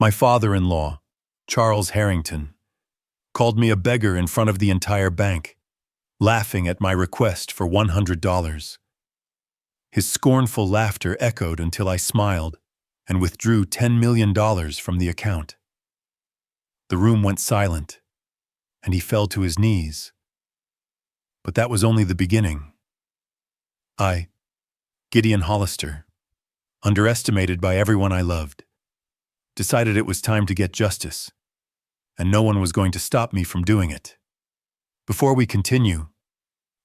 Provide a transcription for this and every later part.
My father-in-law, Charles Harrington, called me a beggar in front of the entire bank, laughing at my request for $100. His scornful laughter echoed until I smiled and withdrew $10 million from the account. The room went silent, and he fell to his knees. But that was only the beginning. I, Gideon Hollister, underestimated by everyone I loved, decided it was time to get justice, and no one was going to stop me from doing it. Before we continue,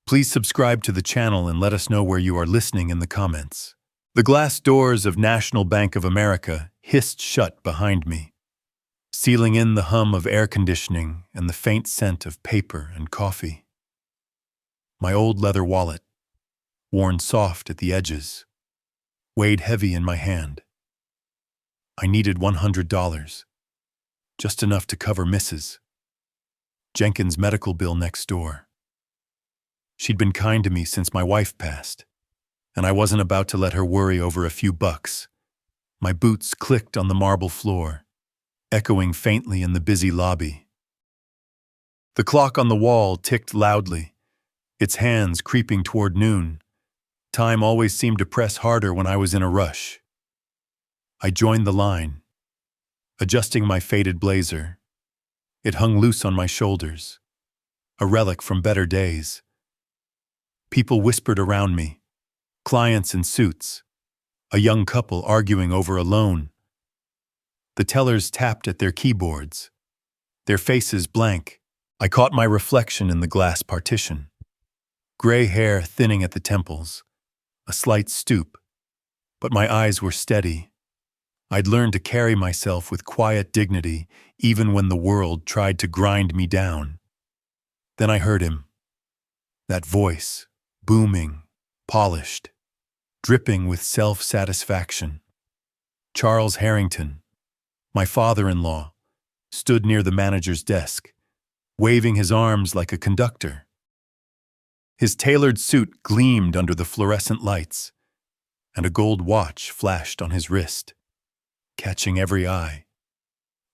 please subscribe to the channel and let us know where you are listening in the comments. The glass doors of National Bank of America hissed shut behind me, sealing in the hum of air conditioning and the faint scent of paper and coffee. My old leather wallet, worn soft at the edges, weighed heavy in my hand. I needed $100, just enough to cover Mrs. Jenkins' medical bill next door. She'd been kind to me since my wife passed, and I wasn't about to let her worry over a few bucks. My boots clicked on the marble floor, echoing faintly in the busy lobby. The clock on the wall ticked loudly, its hands creeping toward noon. Time always seemed to press harder when I was in a rush. I joined the line, adjusting my faded blazer. It hung loose on my shoulders, a relic from better days. People whispered around me, clients in suits, a young couple arguing over a loan. The tellers tapped at their keyboards, their faces blank. I caught my reflection in the glass partition. Gray hair thinning at the temples, a slight stoop, but my eyes were steady. I'd learned to carry myself with quiet dignity even when the world tried to grind me down. Then I heard him. That voice, booming, polished, dripping with self-satisfaction. Charles Harrington, my father-in-law, stood near the manager's desk, waving his arms like a conductor. His tailored suit gleamed under the fluorescent lights, and a gold watch flashed on his wrist, catching every eye.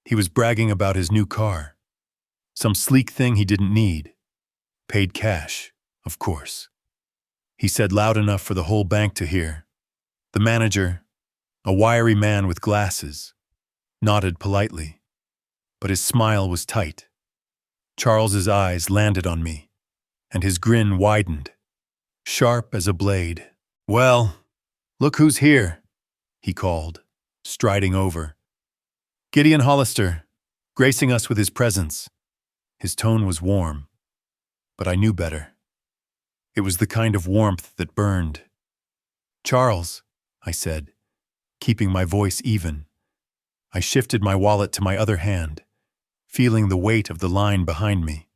He was bragging about his new car, some sleek thing he didn't need. Paid cash, of course. He said loud enough for the whole bank to hear. The manager, a wiry man with glasses, nodded politely, but his smile was tight. Charles's eyes landed on me, and his grin widened, sharp as a blade. "Well, look who's here," he called, striding over. "Gideon Hollister, gracing us with his presence." His tone was warm, but I knew better. It was the kind of warmth that burned. "Charles," I said, keeping my voice even. I shifted my wallet to my other hand, feeling the weight of the line behind me.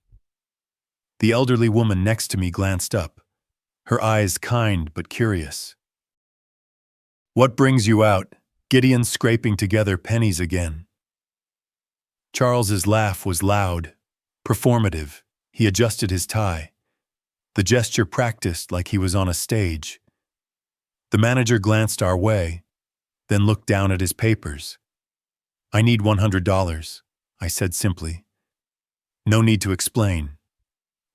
The elderly woman next to me glanced up, her eyes kind but curious. "What brings you out?" Gideon scraping together pennies again. Charles's laugh was loud, performative. He adjusted his tie, the gesture practiced like he was on a stage. The manager glanced our way, then looked down at his papers. "I need $100, I said simply. No need to explain.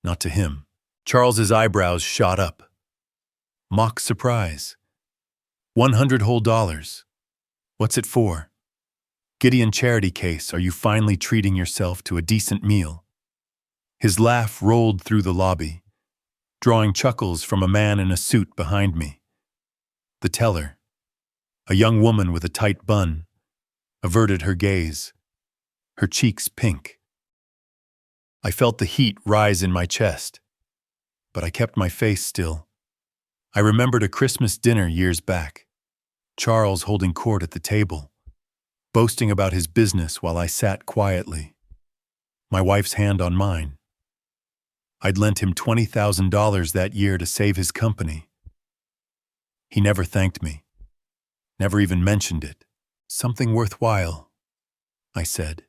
Not to him. Charles's eyebrows shot up. Mock surprise. 100 whole dollars. What's it for? Gideon charity case, are you finally treating yourself to a decent meal? His laugh rolled through the lobby, drawing chuckles from a man in a suit behind me. The teller, a young woman with a tight bun, averted her gaze, her cheeks pink. I felt the heat rise in my chest, but I kept my face still. I remembered a Christmas dinner years back, Charles holding court at the table, boasting about his business while I sat quietly, my wife's hand on mine. I'd lent him $20,000 that year to save his company. He never thanked me, never even mentioned it. "Something worthwhile," I said,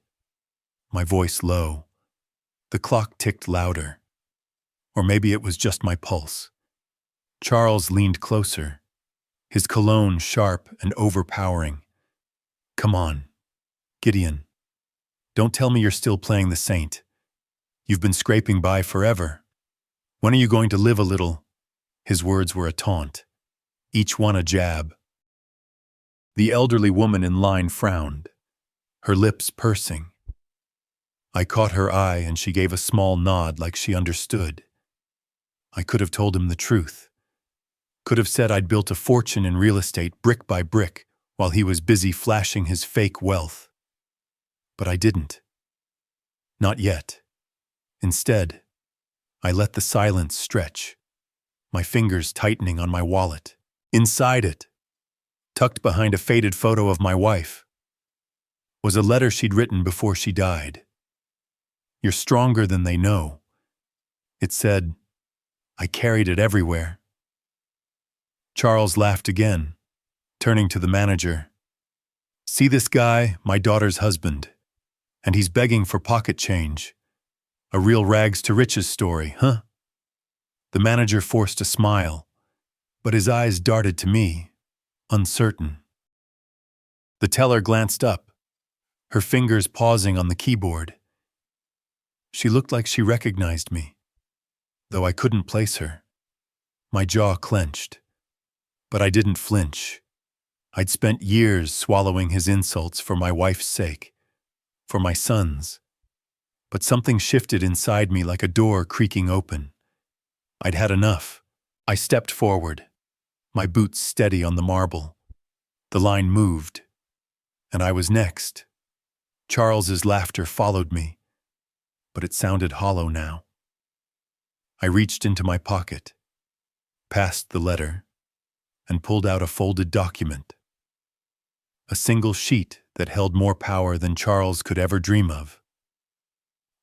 my voice low. The clock ticked louder. Or maybe it was just my pulse. Charles leaned closer, his cologne sharp and overpowering. "Come on, Gideon, don't tell me you're still playing the saint. You've been scraping by forever. When are you going to live a little? His words were a taunt, each one a jab. The elderly woman in line frowned, her lips pursing. I caught her eye and she gave a small nod like she understood. I could have told him the truth. Could have said I'd built a fortune in real estate brick by brick while he was busy flashing his fake wealth. But I didn't. Not yet. Instead, I let the silence stretch, my fingers tightening on my wallet. Inside it, tucked behind a faded photo of my wife, was a letter she'd written before she died. You're stronger than they know. It said, I carried it everywhere. Charles laughed again, turning to the manager. See this guy, my daughter's husband, and he's begging for pocket change. A real rags to riches story, huh? The manager forced a smile, but his eyes darted to me, uncertain. The teller glanced up, her fingers pausing on the keyboard. She looked like she recognized me, though I couldn't place her. My jaw clenched, but I didn't flinch. I'd spent years swallowing his insults for my wife's sake, for my son's. But something shifted inside me like a door creaking open. I'd had enough. I stepped forward, my boots steady on the marble. The line moved, and I was next. Charles's laughter followed me, but it sounded hollow now. I reached into my pocket, passed the letter, and pulled out a folded document. A single sheet that held more power than Charles could ever dream of.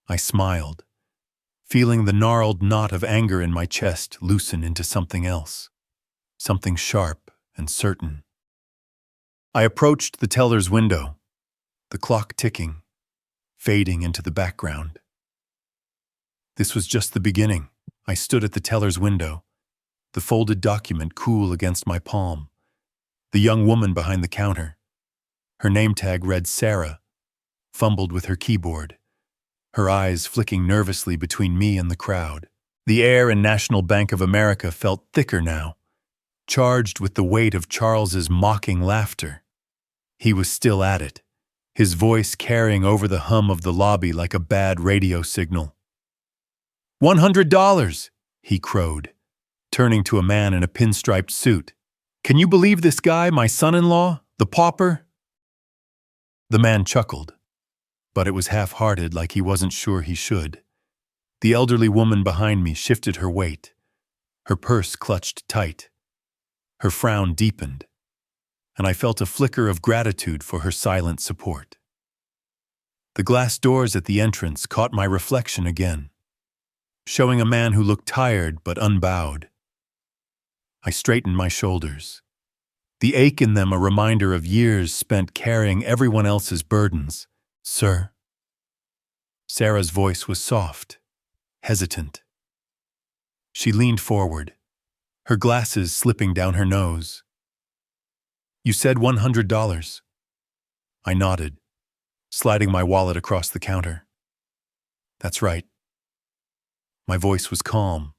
I smiled, feeling the gnarled knot of anger in my chest loosen into something else, something sharp and certain. I approached the teller's window, the clock ticking, fading into the background. This was just the beginning. I stood at the teller's window, the folded document cool against my palm. The young woman behind the counter. Her name tag read Sarah, fumbled with her keyboard, her eyes flicking nervously between me and the crowd. The air in National Bank of America felt thicker now, charged with the weight of Charles's mocking laughter. He was still at it, his voice carrying over the hum of the lobby like a bad radio signal. $100, he crowed, turning to a man in a pinstriped suit. Can you believe this guy, my son-in-law, the pauper? The man chuckled, but it was half-hearted, like he wasn't sure he should. The elderly woman behind me shifted her weight. Her purse clutched tight. Her frown deepened, and I felt a flicker of gratitude for her silent support. The glass doors at the entrance caught my reflection again, showing a man who looked tired but unbowed. I straightened my shoulders, the ache in them a reminder of years spent carrying everyone else's burdens. Sir? Sarah's voice was soft, hesitant. She leaned forward, her glasses slipping down her nose. You said $100. I nodded, sliding my wallet across the counter. That's right. My voice was calm,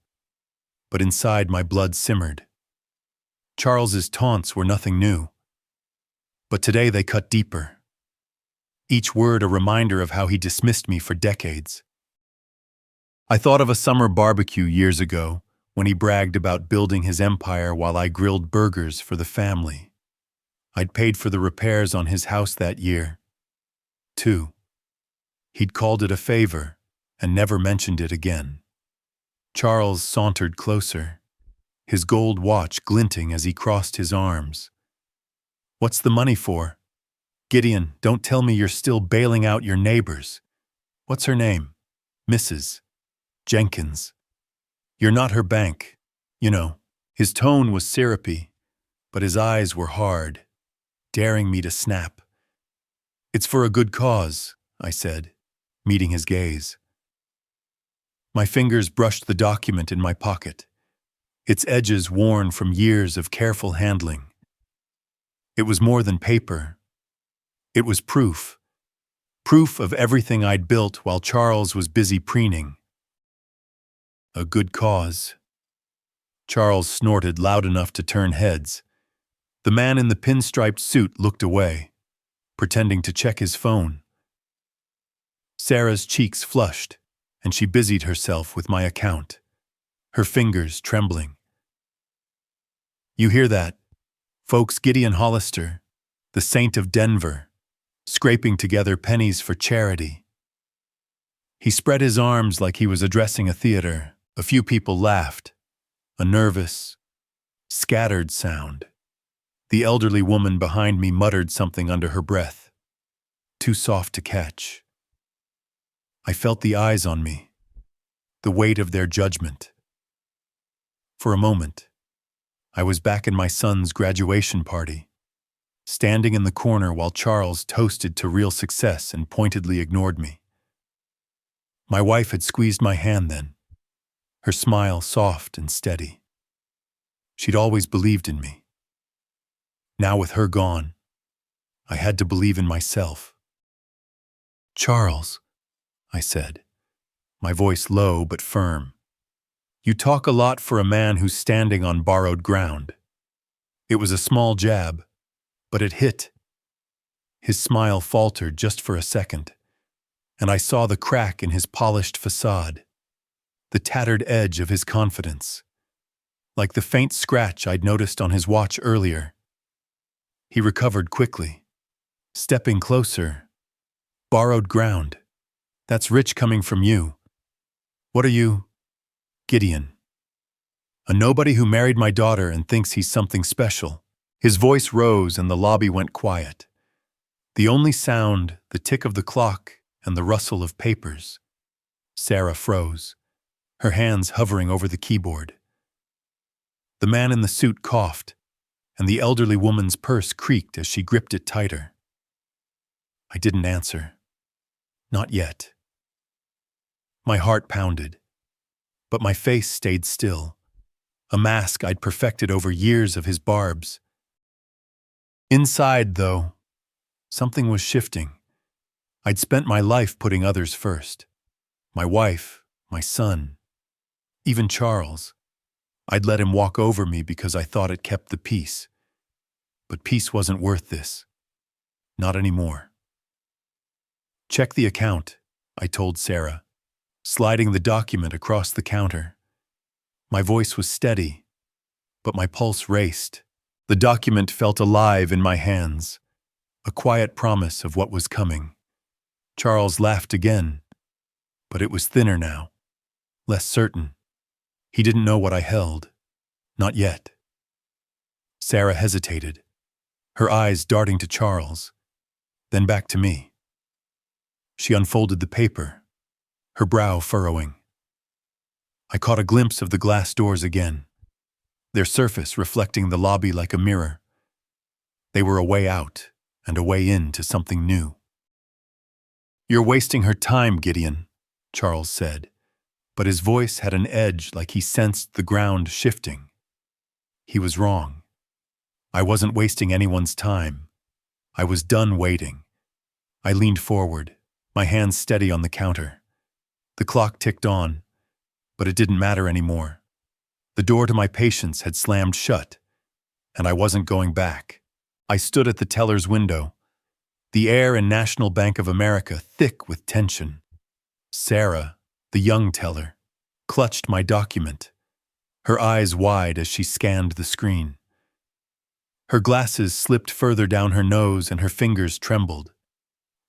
but inside my blood simmered. Charles's taunts were nothing new, but today they cut deeper. Each word a reminder of how he dismissed me for decades. I thought of a summer barbecue years ago when he bragged about building his empire while I grilled burgers for the family. I'd paid for the repairs on his house that year, too. He'd called it a favor and never mentioned it again. Charles sauntered closer, his gold watch glinting as he crossed his arms. What's the money for? Gideon, don't tell me you're still bailing out your neighbors. What's her name? Mrs. Jenkins. You're not her bank, you know. His tone was syrupy, but his eyes were hard, daring me to snap. It's for a good cause, I said, meeting his gaze. My fingers brushed the document in my pocket, its edges worn from years of careful handling. It was more than paper. It was proof, Proof of everything I'd built while Charles was busy preening. A good cause. Charles snorted loud enough to turn heads. The man in the pinstriped suit looked away, pretending to check his phone. Sarah's cheeks flushed, and she busied herself with my account, her fingers trembling. You hear that, folks? Gideon Hollister, the saint of Denver, scraping together pennies for charity. He spread his arms like he was addressing a theater. A few people laughed, a nervous, scattered sound. The elderly woman behind me muttered something under her breath, too soft to catch. I felt the eyes on me, the weight of their judgment. For a moment, I was back in my son's graduation party, standing in the corner while Charles toasted to real success and pointedly ignored me. My wife had squeezed my hand then, her smile soft and steady. She'd always believed in me. Now with her gone, I had to believe in myself. Charles, I said, my voice low but firm. You talk a lot for a man who's standing on borrowed ground. It was a small jab, but it hit. His smile faltered just for a second, and I saw the crack in his polished facade, the tattered edge of his confidence, like the faint scratch I'd noticed on his watch earlier. He recovered quickly, stepping closer. Borrowed ground. That's rich coming from you. What are you? Gideon. A nobody who married my daughter and thinks he's something special. His voice rose and the lobby went quiet. The only sound, the tick of the clock and the rustle of papers. Sarah froze, her hands hovering over the keyboard. The man in the suit coughed, and the elderly woman's purse creaked as she gripped it tighter. I didn't answer. Not yet. My heart pounded, but my face stayed still, a mask I'd perfected over years of his barbs. Inside, though, something was shifting. I'd spent my life putting others first. My wife, my son, even Charles. I'd let him walk over me because I thought it kept the peace. But peace wasn't worth this. Not anymore. Check the account, I told Sarah, sliding the document across the counter. My voice was steady, but my pulse raced. The document felt alive in my hands, a quiet promise of what was coming. Charles laughed again, but it was thinner now, less certain. He didn't know what I held. Not yet. Sarah hesitated, her eyes darting to Charles, then back to me. She unfolded the paper, her brow furrowing. I caught a glimpse of the glass doors again, their surface reflecting the lobby like a mirror. They were a way out and a way in to something new. You're wasting her time, Gideon, Charles said, but his voice had an edge like he sensed the ground shifting. He was wrong. I wasn't wasting anyone's time. I was done waiting. I leaned forward, my hands steady on the counter. The clock ticked on, but it didn't matter anymore. The door to my patience had slammed shut, and I wasn't going back. I stood at the teller's window, the air in National Bank of America thick with tension. Sarah, the young teller, clutched my document, her eyes wide as she scanned the screen. Her glasses slipped further down her nose and her fingers trembled,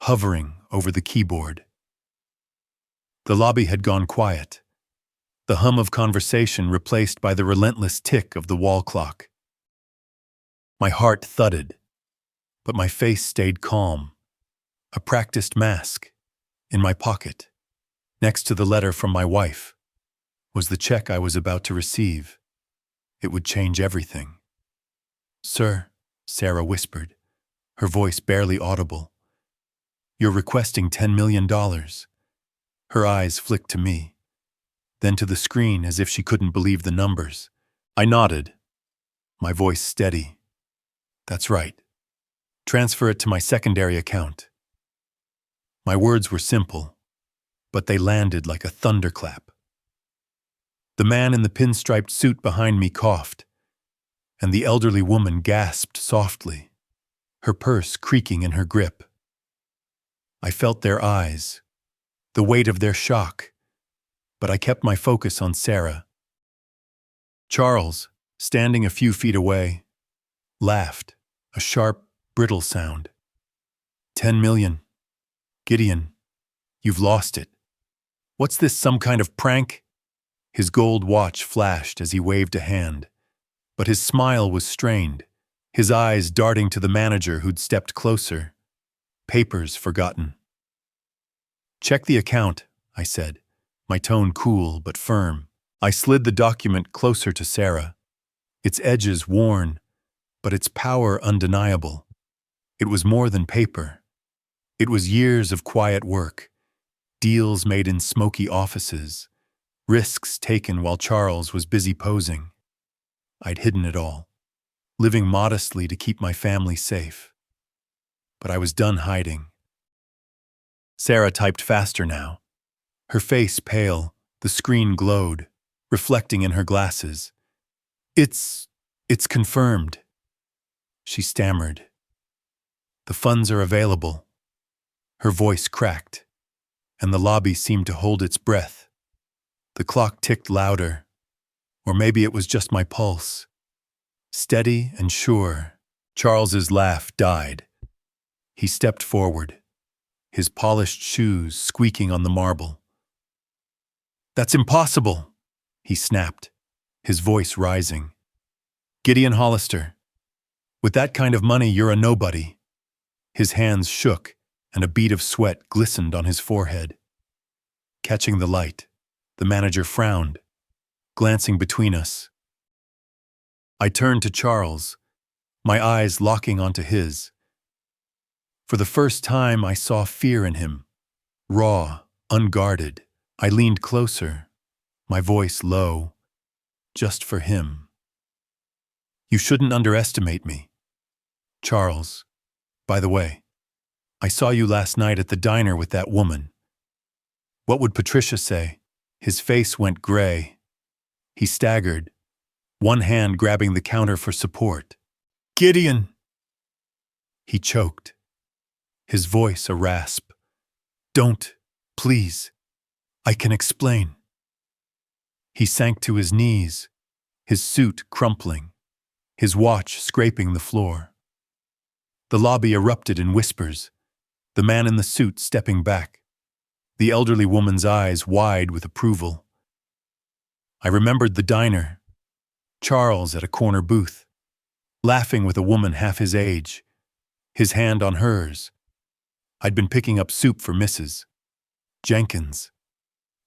hovering over the keyboard. The lobby had gone quiet, the hum of conversation replaced by the relentless tick of the wall clock. My heart thudded, but my face stayed calm, a practiced mask in my pocket. Next to the letter from my wife was the check I was about to receive. It would change everything. Sir, Sarah whispered, her voice barely audible. You're requesting $10 million. Her eyes flicked to me, then to the screen as if she couldn't believe the numbers. I nodded, my voice steady. That's right. Transfer it to my secondary account. My words were simple, but they landed like a thunderclap. The man in the pinstriped suit behind me coughed, and the elderly woman gasped softly, her purse creaking in her grip. I felt their eyes, the weight of their shock, but I kept my focus on Sarah. Charles, standing a few feet away, laughed, a sharp, brittle sound. 10 million. Gideon, you've lost it. What's this, some kind of prank? His gold watch flashed as he waved a hand, but his smile was strained, his eyes darting to the manager who'd stepped closer. Papers forgotten. Check the account, I said, my tone cool but firm. I slid the document closer to Sarah, its edges worn, but its power undeniable. It was more than paper. It was years of quiet work, deals made in smoky offices, risks taken while Charles was busy posing. I'd hidden it all, living modestly to keep my family safe. But I was done hiding. Sarah typed faster now. Her face pale, the screen glowed, reflecting in her glasses. It's confirmed. She stammered. The funds are available. Her voice cracked, and the lobby seemed to hold its breath. The clock ticked louder, or maybe it was just my pulse. Steady and sure, Charles's laugh died. He stepped forward, his polished shoes squeaking on the marble. That's impossible, he snapped, his voice rising. Gideon Hollister, with that kind of money, you're a nobody. His hands shook, and a bead of sweat glistened on his forehead. Catching the light, the manager frowned, glancing between us. I turned to Charles, my eyes locking onto his. For the first time, I saw fear in him, raw, unguarded. I leaned closer, my voice low, just for him. You shouldn't underestimate me. Charles, by the way, I saw you last night at the diner with that woman. What would Patricia say? His face went gray. He staggered, one hand grabbing the counter for support. Gideon! He choked, his voice a rasp. Don't, please. I can explain. He sank to his knees, his suit crumpling, his watch scraping the floor. The lobby erupted in whispers, the man in the suit stepping back, the elderly woman's eyes wide with approval. I remembered the diner, Charles at a corner booth, laughing with a woman half his age, his hand on hers. I'd been picking up soup for Mrs. Jenkins.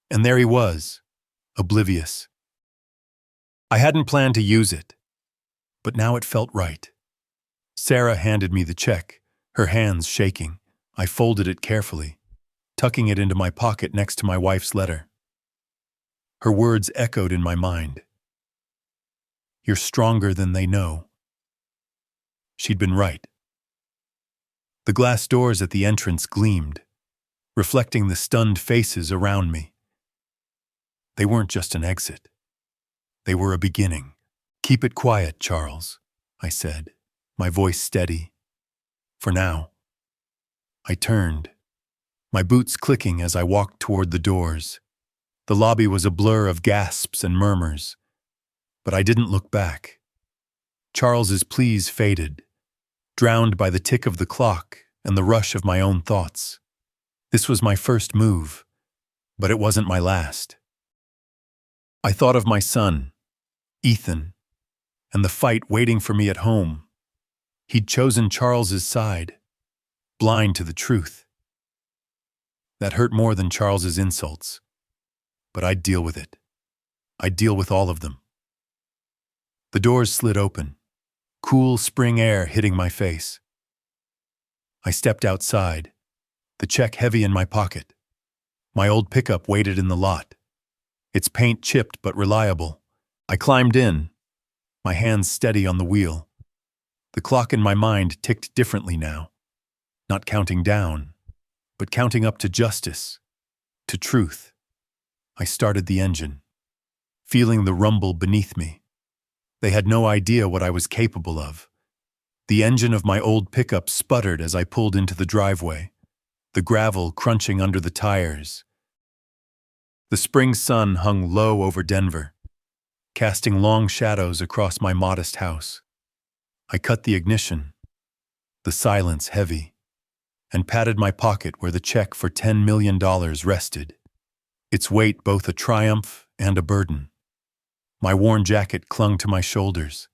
And there he was, oblivious. I hadn't planned to use it, but now it felt right. Sarah handed me the check, her hands shaking. I folded it carefully, tucking it into my pocket next to my wife's letter. Her words echoed in my mind. You're stronger than they know. She'd been right. The glass doors at the entrance gleamed, reflecting the stunned faces around me. They weren't just an exit. They were a beginning. Keep it quiet, Charles, I said, my voice steady. For now. I turned, my boots clicking as I walked toward the doors. The lobby was a blur of gasps and murmurs, but I didn't look back. Charles's pleas faded, drowned by the tick of the clock and the rush of my own thoughts. This was my first move, but it wasn't my last. I thought of my son, Ethan, and the fight waiting for me at home. He'd chosen Charles's side, blind to the truth. That hurt more than Charles's insults, but I'd deal with it. I'd deal with all of them. The doors slid open, cool spring air hitting my face. I stepped outside, the check heavy in my pocket. My old pickup waited in the lot, its paint chipped but reliable. I climbed in, my hands steady on the wheel. The clock in my mind ticked differently now, not counting down, but counting up to justice, to truth. I started the engine, feeling the rumble beneath me. They had no idea what I was capable of. The engine of my old pickup sputtered as I pulled into the driveway, the gravel crunching under the tires. The spring sun hung low over Denver, casting long shadows across my modest house. I cut the ignition, the silence heavy, and patted my pocket where the check for $10 million rested, its weight both a triumph and a burden. My worn jacket clung to my shoulders,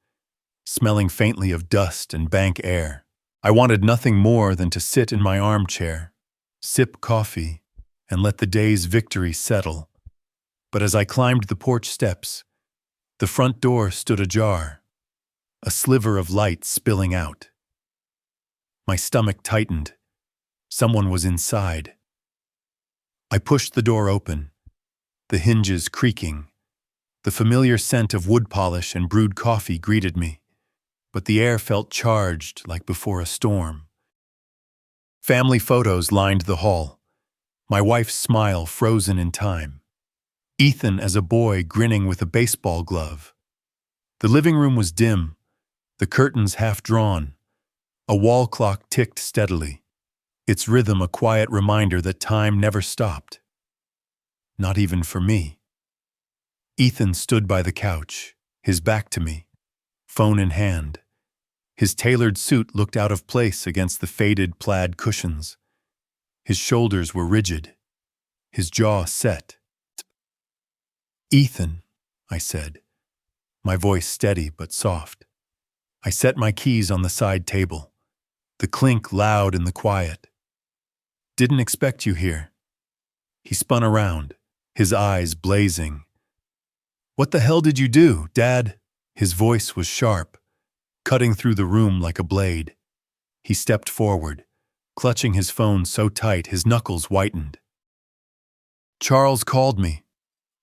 smelling faintly of dust and bank air. I wanted nothing more than to sit in my armchair, sip coffee, and let the day's victory settle. But as I climbed the porch steps, the front door stood ajar, a sliver of light spilling out. My stomach tightened. Someone was inside. I pushed the door open, the hinges creaking. The familiar scent of wood polish and brewed coffee greeted me, but the air felt charged like before a storm. Family photos lined the hall, my wife's smile frozen in time. Ethan as a boy grinning with a baseball glove. The living room was dim, the curtains half drawn. A wall clock ticked steadily, its rhythm a quiet reminder that time never stopped. Not even for me. Ethan stood by the couch, his back to me, phone in hand. His tailored suit looked out of place against the faded plaid cushions. His shoulders were rigid, his jaw set. "Ethan," I said, my voice steady but soft. I set my keys on the side table, the clink loud in the quiet. "Didn't expect you here." He spun around, his eyes blazing. "What the hell did you do, Dad?" His voice was sharp, cutting through the room like a blade. He stepped forward, clutching his phone so tight his knuckles whitened. "Charles called me,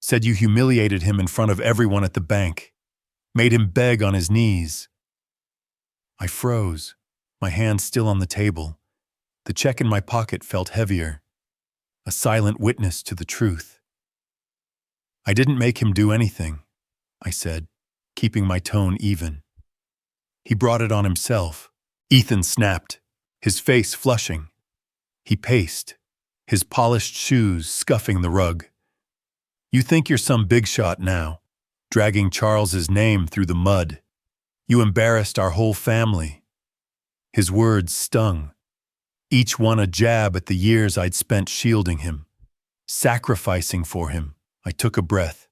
said you humiliated him in front of everyone at the bank, made him beg on his knees." I froze, my hand still on the table. The check in my pocket felt heavier, a silent witness to the truth. "I didn't make him do anything," I said, keeping my tone even. "He brought it on himself." Ethan snapped, his face flushing. He paced, his polished shoes scuffing the rug. "You think you're some big shot now, dragging Charles's name through the mud. You embarrassed our whole family." His words stung, each one a jab at the years I'd spent shielding him, sacrificing for him. I took a breath,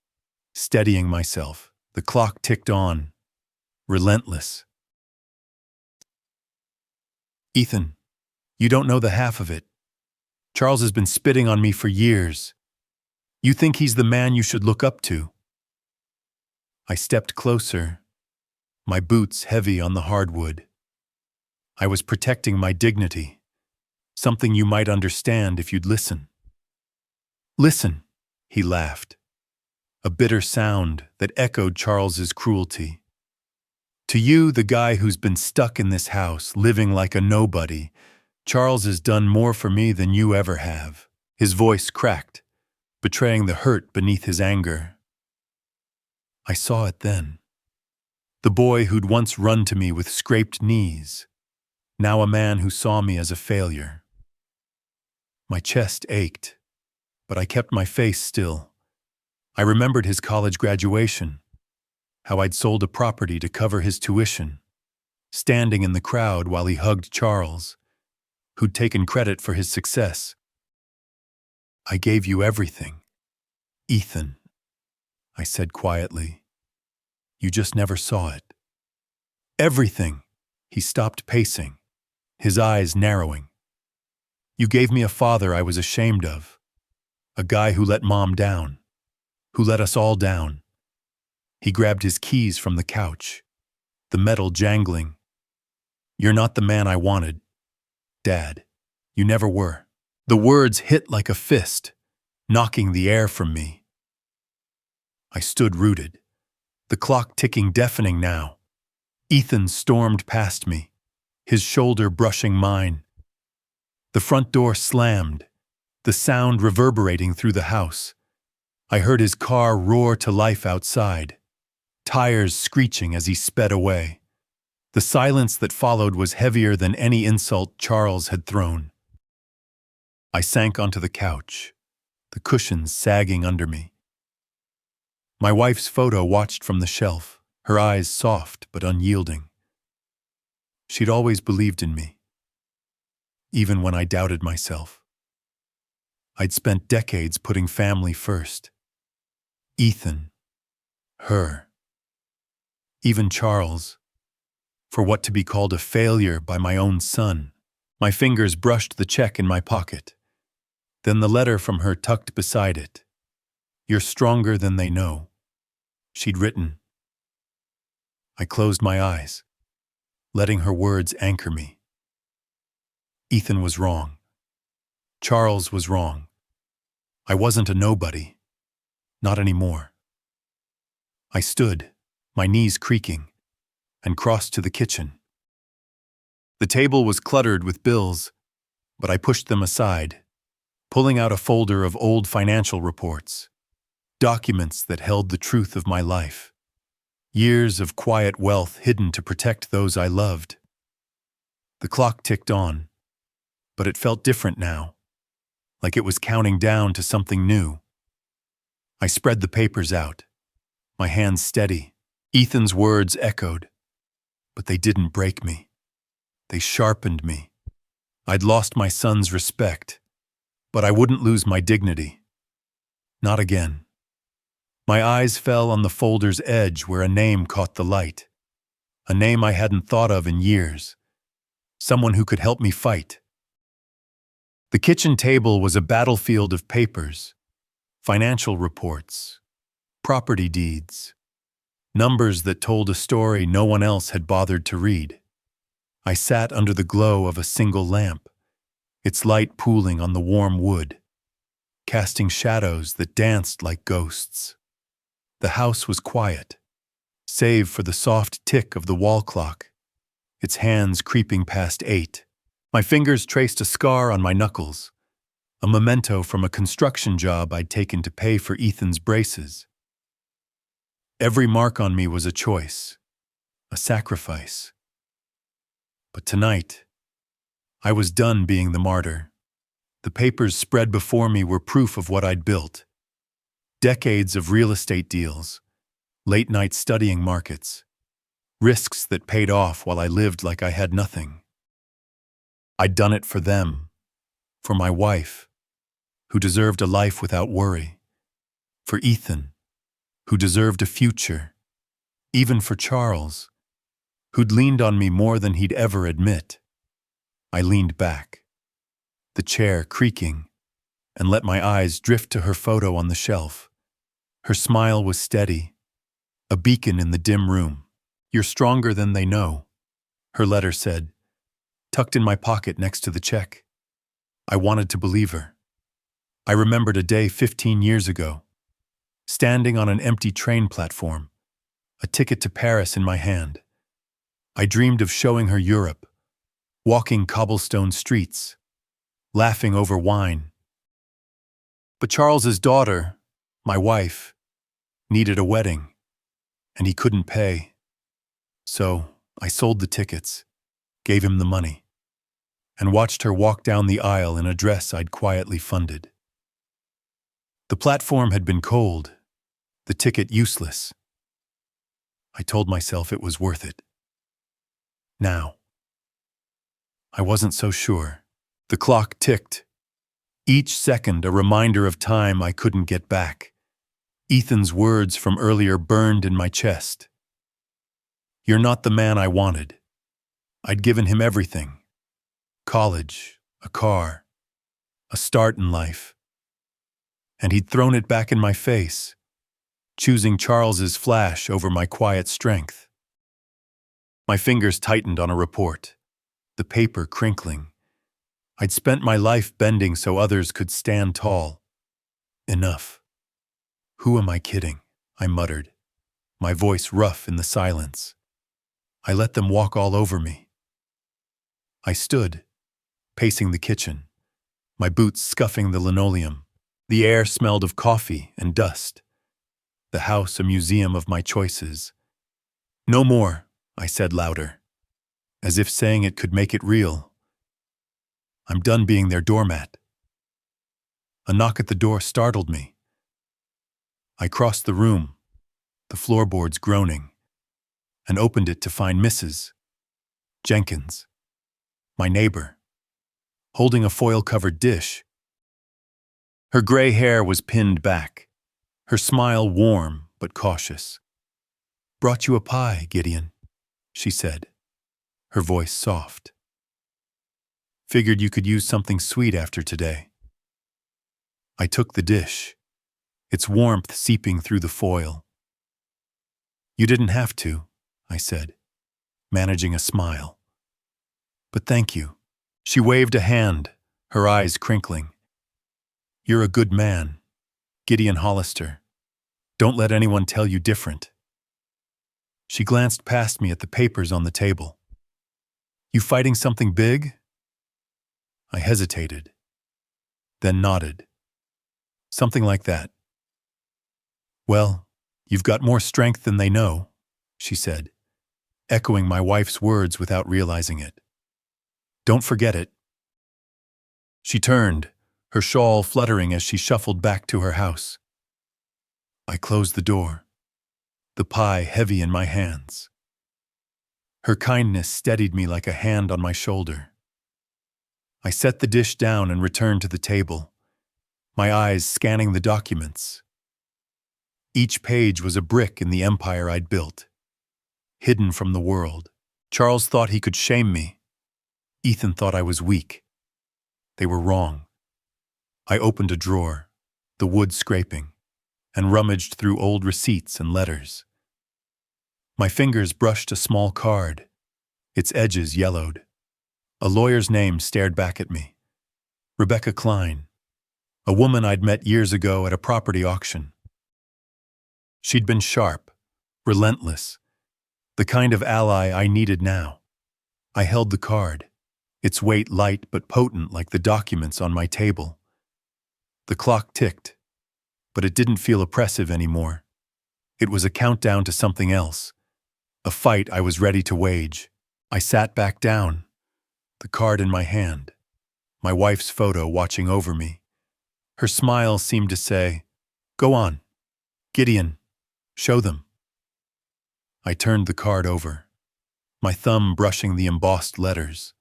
steadying myself. The clock ticked on, relentless. "Ethan, you don't know the half of it. Charles has been spitting on me for years. You think he's the man you should look up to." I stepped closer, my boots heavy on the hardwood. I was protecting my dignity, something you might understand if you'd listen. "Listen," he laughed, a bitter sound that echoed Charles's cruelty. "To you, the guy who's been stuck in this house, living like a nobody, Charles has done more for me than you ever have." His voice cracked, betraying the hurt beneath his anger. I saw it then. The boy who'd once run to me with scraped knees, now a man who saw me as a failure. My chest ached, but I kept my face still. I remembered his college graduation, how I'd sold a property to cover his tuition, standing in the crowd while he hugged Charles, who'd taken credit for his success. "I gave you everything, Ethan," I said quietly. "You just never saw it." "Everything." He stopped pacing, his eyes narrowing. "You gave me a father I was ashamed of, a guy who let Mom down, who let us all down." He grabbed his keys from the couch, the metal jangling. "You're not the man I wanted, Dad. You never were." The words hit like a fist, knocking the air from me. I stood rooted, the clock ticking deafening now. Ethan stormed past me, his shoulder brushing mine. The front door slammed, the sound reverberating through the house. I heard his car roar to life outside, tires screeching as he sped away. The silence that followed was heavier than any insult Charles had thrown. I sank onto the couch, the cushions sagging under me. My wife's photo watched from the shelf, her eyes soft but unyielding. She'd always believed in me, even when I doubted myself. I'd spent decades putting family first. Ethan, her, even Charles, for what to be called a failure by my own son. My fingers brushed the check in my pocket. Then the letter from her tucked beside it. "You're stronger than they know," she'd written. I closed my eyes, letting her words anchor me. Ethan was wrong. Charles was wrong. I wasn't a nobody. Not anymore. I stood, my knees creaking, and crossed to the kitchen. The table was cluttered with bills, but I pushed them aside, pulling out a folder of old financial reports, documents that held the truth of my life, years of quiet wealth hidden to protect those I loved. The clock ticked on, but it felt different now, like it was counting down to something new. I spread the papers out, my hands steady. Ethan's words echoed, but they didn't break me. They sharpened me. I'd lost my son's respect, but I wouldn't lose my dignity. Not again. My eyes fell on the folder's edge where a name caught the light. A name I hadn't thought of in years. Someone who could help me fight. The kitchen table was a battlefield of papers, financial reports, property deeds, numbers that told a story no one else had bothered to read. I sat under the glow of a single lamp, its light pooling on the warm wood, casting shadows that danced like ghosts. The house was quiet, save for the soft tick of the wall clock, its hands creeping past 8. My fingers traced a scar on my knuckles, a memento from a construction job I'd taken to pay for Ethan's braces. Every mark on me was a choice, a sacrifice. But tonight, I was done being the martyr. The papers spread before me were proof of what I'd built. Decades of real estate deals, late-night studying markets, risks that paid off while I lived like I had nothing. I'd done it for them, for my wife, who deserved a life without worry, for Ethan, who deserved a future, even for Charles, who'd leaned on me more than he'd ever admit. I leaned back, the chair creaking, and let my eyes drift to her photo on the shelf. Her smile was steady, a beacon in the dim room. "You're stronger than they know," her letter said, tucked in my pocket next to the check. I wanted to believe her. I remembered a day 15 years ago, standing on an empty train platform, a ticket to Paris in my hand. I dreamed of showing her Europe, walking cobblestone streets, laughing over wine. But Charles's daughter, my wife, needed a wedding, and he couldn't pay. So I sold the tickets, gave him the money, and watched her walk down the aisle in a dress I'd quietly funded. The platform had been cold, the ticket useless. I told myself it was worth it. Now, I wasn't so sure. The clock ticked, each second a reminder of time I couldn't get back. Ethan's words from earlier burned in my chest. "You're not the man I wanted." I'd given him everything. College, a car, a start in life. And he'd thrown it back in my face, choosing Charles's flash over my quiet strength. My fingers tightened on a report, the paper crinkling. I'd spent my life bending so others could stand tall. Enough. "Who am I kidding?" I muttered, my voice rough in the silence. I let them walk all over me. I stood, pacing the kitchen, my boots scuffing the linoleum. The air smelled of coffee and dust, the house a museum of my choices. "No more," I said louder, as if saying it could make it real. "I'm done being their doormat." A knock at the door startled me. I crossed the room, the floorboards groaning, and opened it to find Mrs. Jenkins, my neighbor, holding a foil-covered dish. Her gray hair was pinned back, her smile warm but cautious. "Brought you a pie, Gideon," she said, her voice soft. "Figured you could use something sweet after today." I took the dish, its warmth seeping through the foil. "You didn't have to," I said, managing a smile. "But thank you." She waved a hand, her eyes crinkling. "You're a good man, Gideon Hollister. Don't let anyone tell you different." She glanced past me at the papers on the table. "You fighting something big?" I hesitated, then nodded. "Something like that." "Well, you've got more strength than they know," she said, echoing my wife's words without realizing it. "Don't forget it." She turned, her shawl fluttering as she shuffled back to her house. I closed the door, the pie heavy in my hands. Her kindness steadied me like a hand on my shoulder. I set the dish down and returned to the table, my eyes scanning the documents. Each page was a brick in the empire I'd built, hidden from the world. Charles thought he could shame me. Ethan thought I was weak. They were wrong. I opened a drawer, the wood scraping, and rummaged through old receipts and letters. My fingers brushed a small card, its edges yellowed. A lawyer's name stared back at me. Rebecca Klein, a woman I'd met years ago at a property auction. She'd been sharp, relentless, the kind of ally I needed now. I held the card, its weight light but potent like the documents on my table. The clock ticked, but it didn't feel oppressive anymore. It was a countdown to something else, a fight I was ready to wage. I sat back down, the card in my hand, my wife's photo watching over me. Her smile seemed to say, "Go on, Gideon, show them." I turned the card over, my thumb brushing the embossed letters.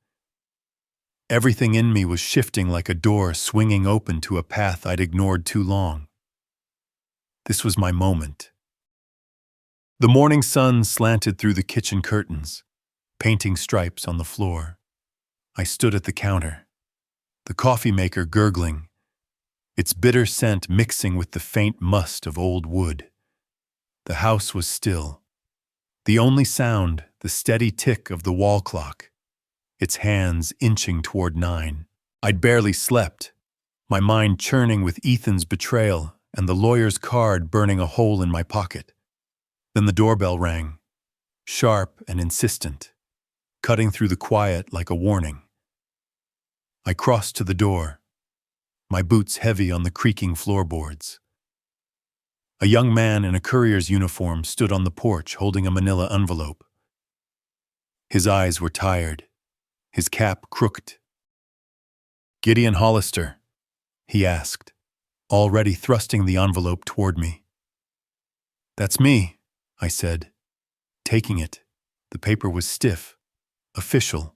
Everything in me was shifting like a door swinging open to a path I'd ignored too long. This was my moment. The morning sun slanted through the kitchen curtains, painting stripes on the floor. I stood at the counter, the coffee maker gurgling, its bitter scent mixing with the faint must of old wood. The house was still. The only sound, the steady tick of the wall clock, its hands inching toward 9. I'd barely slept, my mind churning with Ethan's betrayal and the lawyer's card burning a hole in my pocket. Then the doorbell rang, sharp and insistent, cutting through the quiet like a warning. I crossed to the door, my boots heavy on the creaking floorboards. A young man in a courier's uniform stood on the porch holding a manila envelope. His eyes were tired, his cap crooked. "Gideon Hollister?" he asked, already thrusting the envelope toward me. "That's me," I said, taking it. The paper was stiff, official,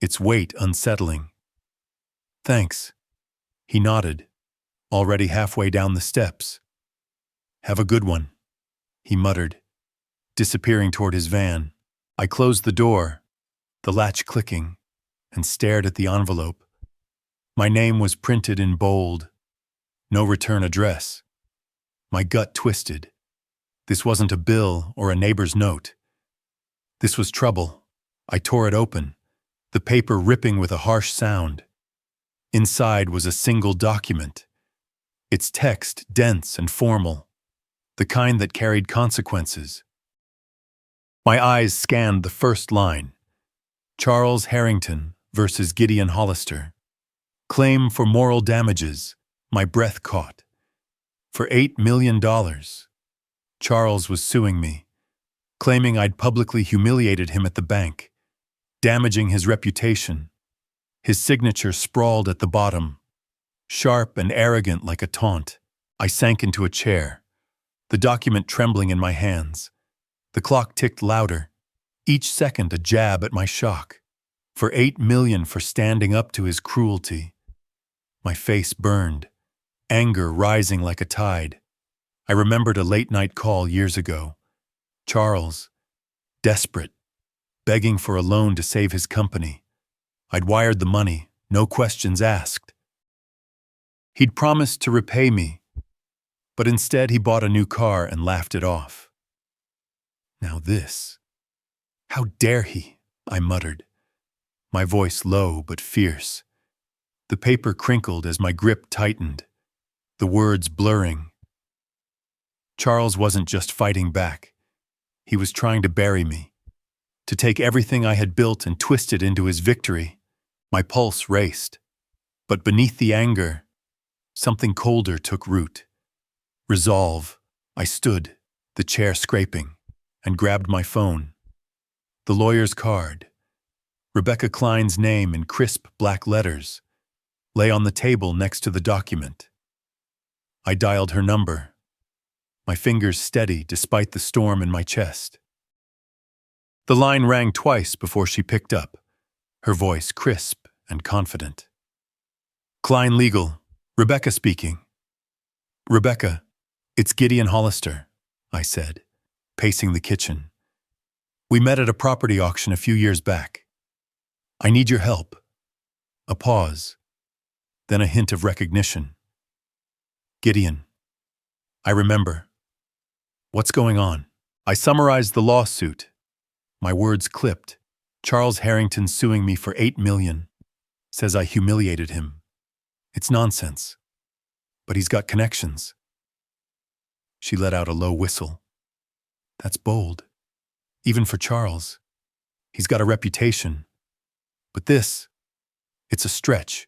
its weight unsettling. "Thanks." He nodded, already halfway down the steps. "Have a good one," he muttered, disappearing toward his van. I closed the door, the latch clicking, and stared at the envelope. My name was printed in bold, no return address. My gut twisted. This wasn't a bill or a neighbor's note. This was trouble. I tore it open, the paper ripping with a harsh sound. Inside was a single document, its text dense and formal, the kind that carried consequences. My eyes scanned the first line, Charles Harrington versus Gideon Hollister. Claim for moral damages. My breath caught. For $8 million. Charles was suing me, claiming I'd publicly humiliated him at the bank, damaging his reputation. His signature sprawled at the bottom, sharp and arrogant like a taunt. I sank into a chair, the document trembling in my hands. The clock ticked louder, each second a jab at my shock. For $8 million for standing up to his cruelty. My face burned, anger rising like a tide. I remembered a late-night call years ago. Charles, desperate, begging for a loan to save his company. I'd wired the money, no questions asked. He'd promised to repay me, but instead he bought a new car and laughed it off. Now this. How dare he? I muttered, my voice low but fierce. The paper crinkled as my grip tightened, the words blurring. Charles wasn't just fighting back. He was trying to bury me, to take everything I had built and twist it into his victory. My pulse raced, but beneath the anger, something colder took root. Resolve. I stood, the chair scraping, and grabbed my phone. The lawyer's card, Rebecca Klein's name in crisp black letters, lay on the table next to the document. I dialed her number, my fingers steady despite the storm in my chest. The line rang twice before she picked up, her voice crisp and confident. Klein Legal, Rebecca speaking. Rebecca, it's Gideon Hollister, I said, pacing the kitchen. We met at a property auction a few years back. I need your help. A pause, then a hint of recognition. Gideon, I remember. What's going on? I summarized the lawsuit. My words clipped. Charles Harrington suing me for $8 million. Says I humiliated him. It's nonsense. But he's got connections. She let out a low whistle. That's bold. Even for Charles. He's got a reputation. But this, it's a stretch.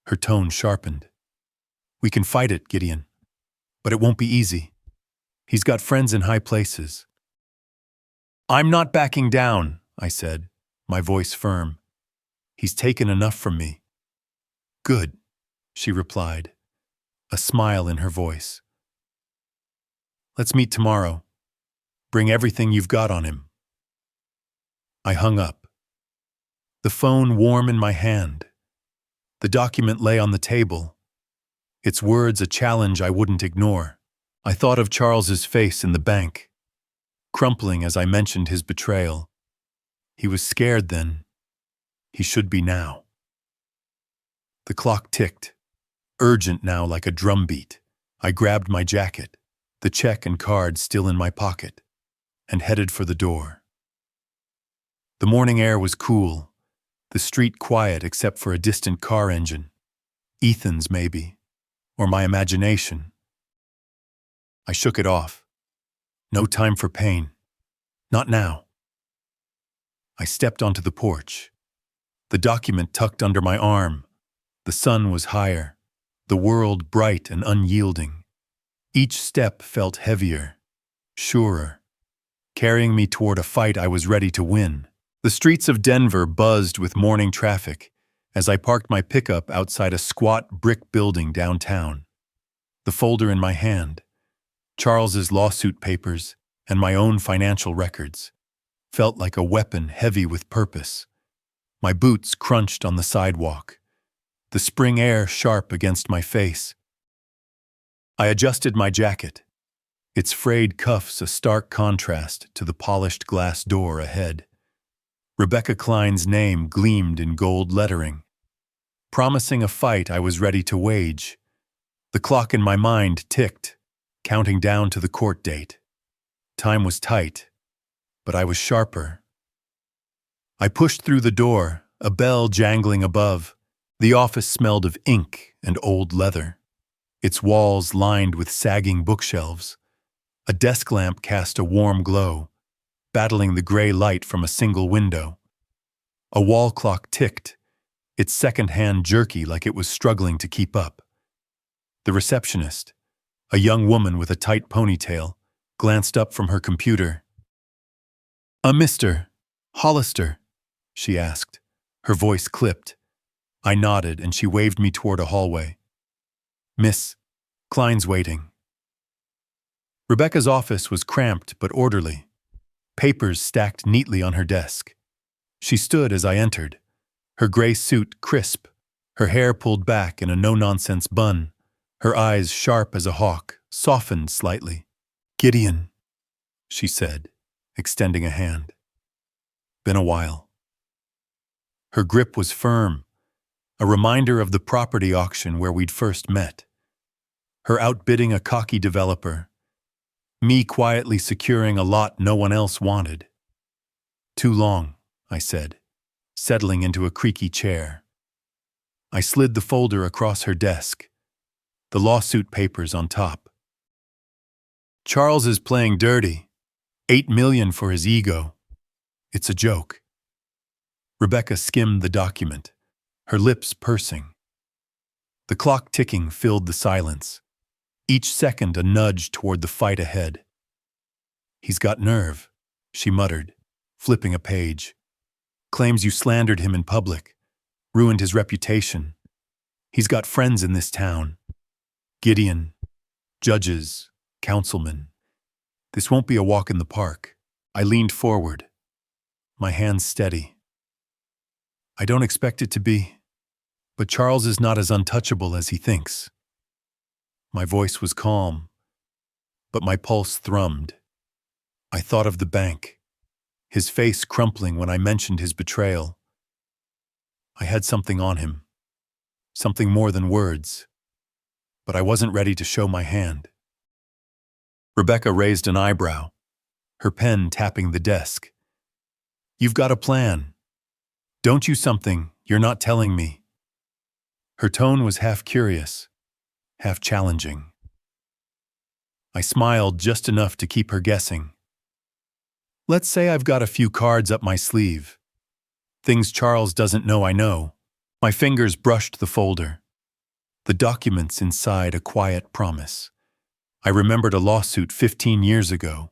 Her tone sharpened. We can fight it, Gideon. But it won't be easy. He's got friends in high places. I'm not backing down, I said, my voice firm. He's taken enough from me. Good, she replied, a smile in her voice. Let's meet tomorrow. Bring everything you've got on him. I hung up. The phone warm in my hand. The document lay on the table, its words a challenge I wouldn't ignore. I thought of Charles's face in the bank, crumpling as I mentioned his betrayal. He was scared then. He should be now. The clock ticked, urgent now like a drumbeat. I grabbed my jacket, the check and card still in my pocket, and headed for the door. The morning air was cool, the street quiet except for a distant car engine. Ethan's, maybe, or my imagination. I shook it off. No time for pain. Not now. I stepped onto the porch. The document tucked under my arm. The sun was higher, the world bright and unyielding. Each step felt heavier, surer, carrying me toward a fight I was ready to win. The streets of Denver buzzed with morning traffic as I parked my pickup outside a squat brick building downtown. The folder in my hand, Charles's lawsuit papers, and my own financial records, felt like a weapon heavy with purpose. My boots crunched on the sidewalk, the spring air sharp against my face. I adjusted my jacket, its frayed cuffs a stark contrast to the polished glass door ahead. Rebecca Klein's name gleamed in gold lettering, promising a fight I was ready to wage. The clock in my mind ticked, counting down to the court date. Time was tight, but I was sharper. I pushed through the door, a bell jangling above. The office smelled of ink and old leather, its walls lined with sagging bookshelves. A desk lamp cast a warm glow, battling the gray light from a single window. A wall clock ticked, its second hand jerky like it was struggling to keep up. The receptionist, a young woman with a tight ponytail, glanced up from her computer. Mr. Hollister?" she asked. Her voice clipped. I nodded and she waved me toward a hallway. "Miss Klein's waiting." Rebecca's office was cramped but orderly, papers stacked neatly on her desk. She stood as I entered, her gray suit crisp, her hair pulled back in a no-nonsense bun, her eyes sharp as a hawk, softened slightly. "Gideon," she said, extending a hand. "Been a while." Her grip was firm, a reminder of the property auction where we'd first met. Her outbidding a cocky developer, me quietly securing a lot no one else wanted. "Too long," I said, settling into a creaky chair. I slid the folder across her desk, the lawsuit papers on top. "Charles is playing dirty. $8 million for his ego. It's a joke." Rebecca skimmed the document, her lips pursing. The clock ticking filled the silence, each second a nudge toward the fight ahead. "He's got nerve," she muttered, flipping a page. "Claims you slandered him in public, ruined his reputation. He's got friends in this town. Gideon, judges, councilmen. This won't be a walk in the park." I leaned forward, my hands steady. "I don't expect it to be, but Charles is not as untouchable as he thinks." My voice was calm, but my pulse thrummed. I thought of the bank, his face crumpling when I mentioned his betrayal. I had something on him, something more than words, but I wasn't ready to show my hand. Rebecca raised an eyebrow, her pen tapping the desk. "You've got a plan. Don't you something you're not telling me?" Her tone was half curious, half challenging. I smiled just enough to keep her guessing. "Let's say I've got a few cards up my sleeve. Things Charles doesn't know I know." My fingers brushed the folder, the documents inside a quiet promise. I remembered a lawsuit 15 years ago,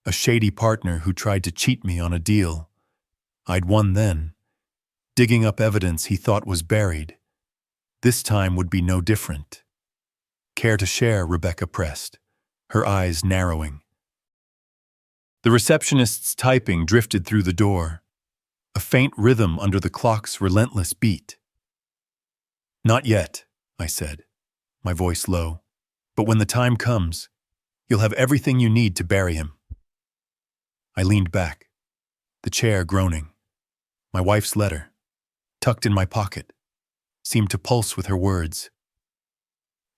a shady partner who tried to cheat me on a deal. I'd won then, digging up evidence he thought was buried. This time would be no different. "Care to share?" Rebecca pressed, her eyes narrowing. The receptionist's typing drifted through the door, a faint rhythm under the clock's relentless beat. "Not yet," I said, my voice low. "But when the time comes, you'll have everything you need to bury him." I leaned back, the chair groaning. My wife's letter, tucked in my pocket, seemed to pulse with her words.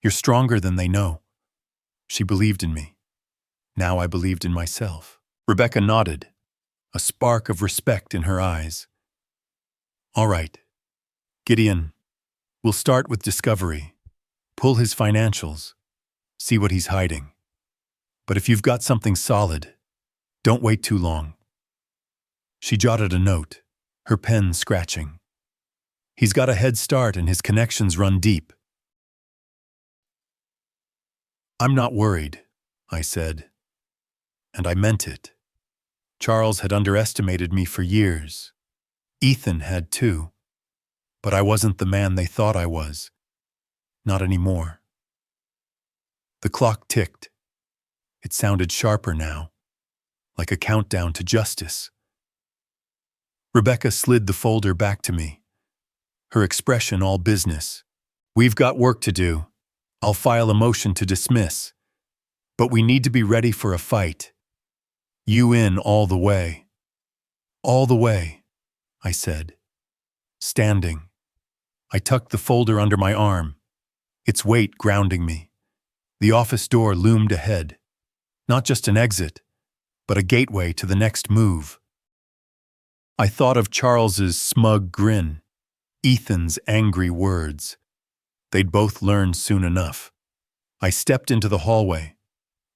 "You're stronger than they know." She believed in me. Now I believed in myself. Rebecca nodded, a spark of respect in her eyes. "All right, Gideon, we'll start with discovery. Pull his financials. See what he's hiding. But if you've got something solid, don't wait too long." She jotted a note, her pen scratching. "He's got a head start and his connections run deep." "I'm not worried," I said. And I meant it. Charles had underestimated me for years. Ethan had too. But I wasn't the man they thought I was. Not anymore. The clock ticked. It sounded sharper now, like a countdown to justice. Rebecca slid the folder back to me, her expression all business. "We've got work to do. I'll file a motion to dismiss. But we need to be ready for a fight. You in all the way." "All the way," I said, standing. I tucked the folder under my arm, its weight grounding me. The office door loomed ahead, not just an exit, but a gateway to the next move. I thought of Charles's smug grin, Ethan's angry words. They'd both learn soon enough. I stepped into the hallway,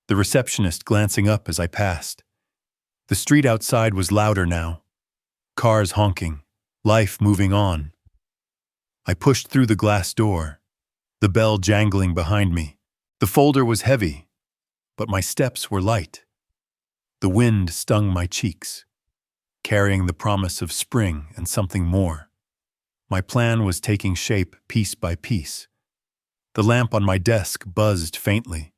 the receptionist glancing up as I passed. The street outside was louder now, cars honking, life moving on. I pushed through the glass door, the bell jangling behind me. The folder was heavy, but my steps were light. The wind stung my cheeks, carrying the promise of spring and something more. My plan was taking shape piece by piece. The lamp on my desk buzzed faintly,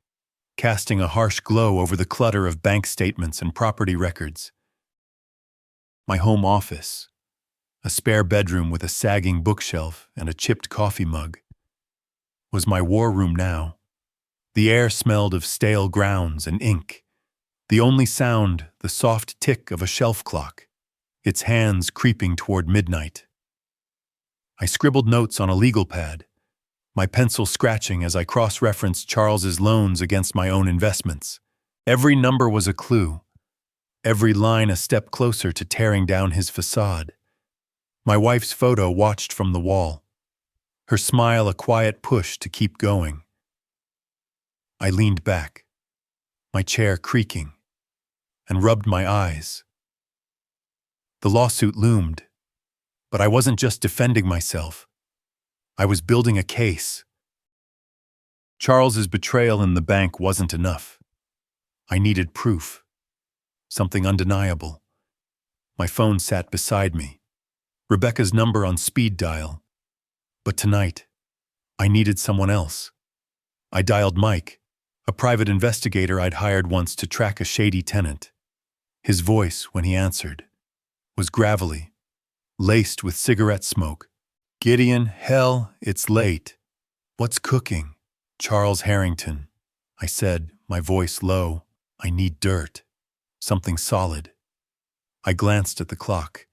casting a harsh glow over the clutter of bank statements and property records. My home office, a spare bedroom with a sagging bookshelf and a chipped coffee mug, was my war room now. The air smelled of stale grounds and ink. The only sound, the soft tick of a shelf clock, its hands creeping toward midnight. I scribbled notes on a legal pad, my pencil scratching as I cross-referenced Charles's loans against my own investments. Every number was a clue, every line a step closer to tearing down his facade. My wife's photo watched from the wall, her smile a quiet push to keep going. I leaned back, my chair creaking, and rubbed my eyes. The lawsuit loomed, but I wasn't just defending myself. I was building a case. Charles's betrayal in the bank wasn't enough. I needed proof, something undeniable. My phone sat beside me, Rebecca's number on speed dial. But tonight, I needed someone else. I dialed Mike, a private investigator I'd hired once to track a shady tenant. His voice, when he answered, was gravelly, laced with cigarette smoke. "Gideon, hell, it's late. What's cooking?" "Charles Harrington," I said, my voice low. "I need dirt. Something solid." I glanced at the clock,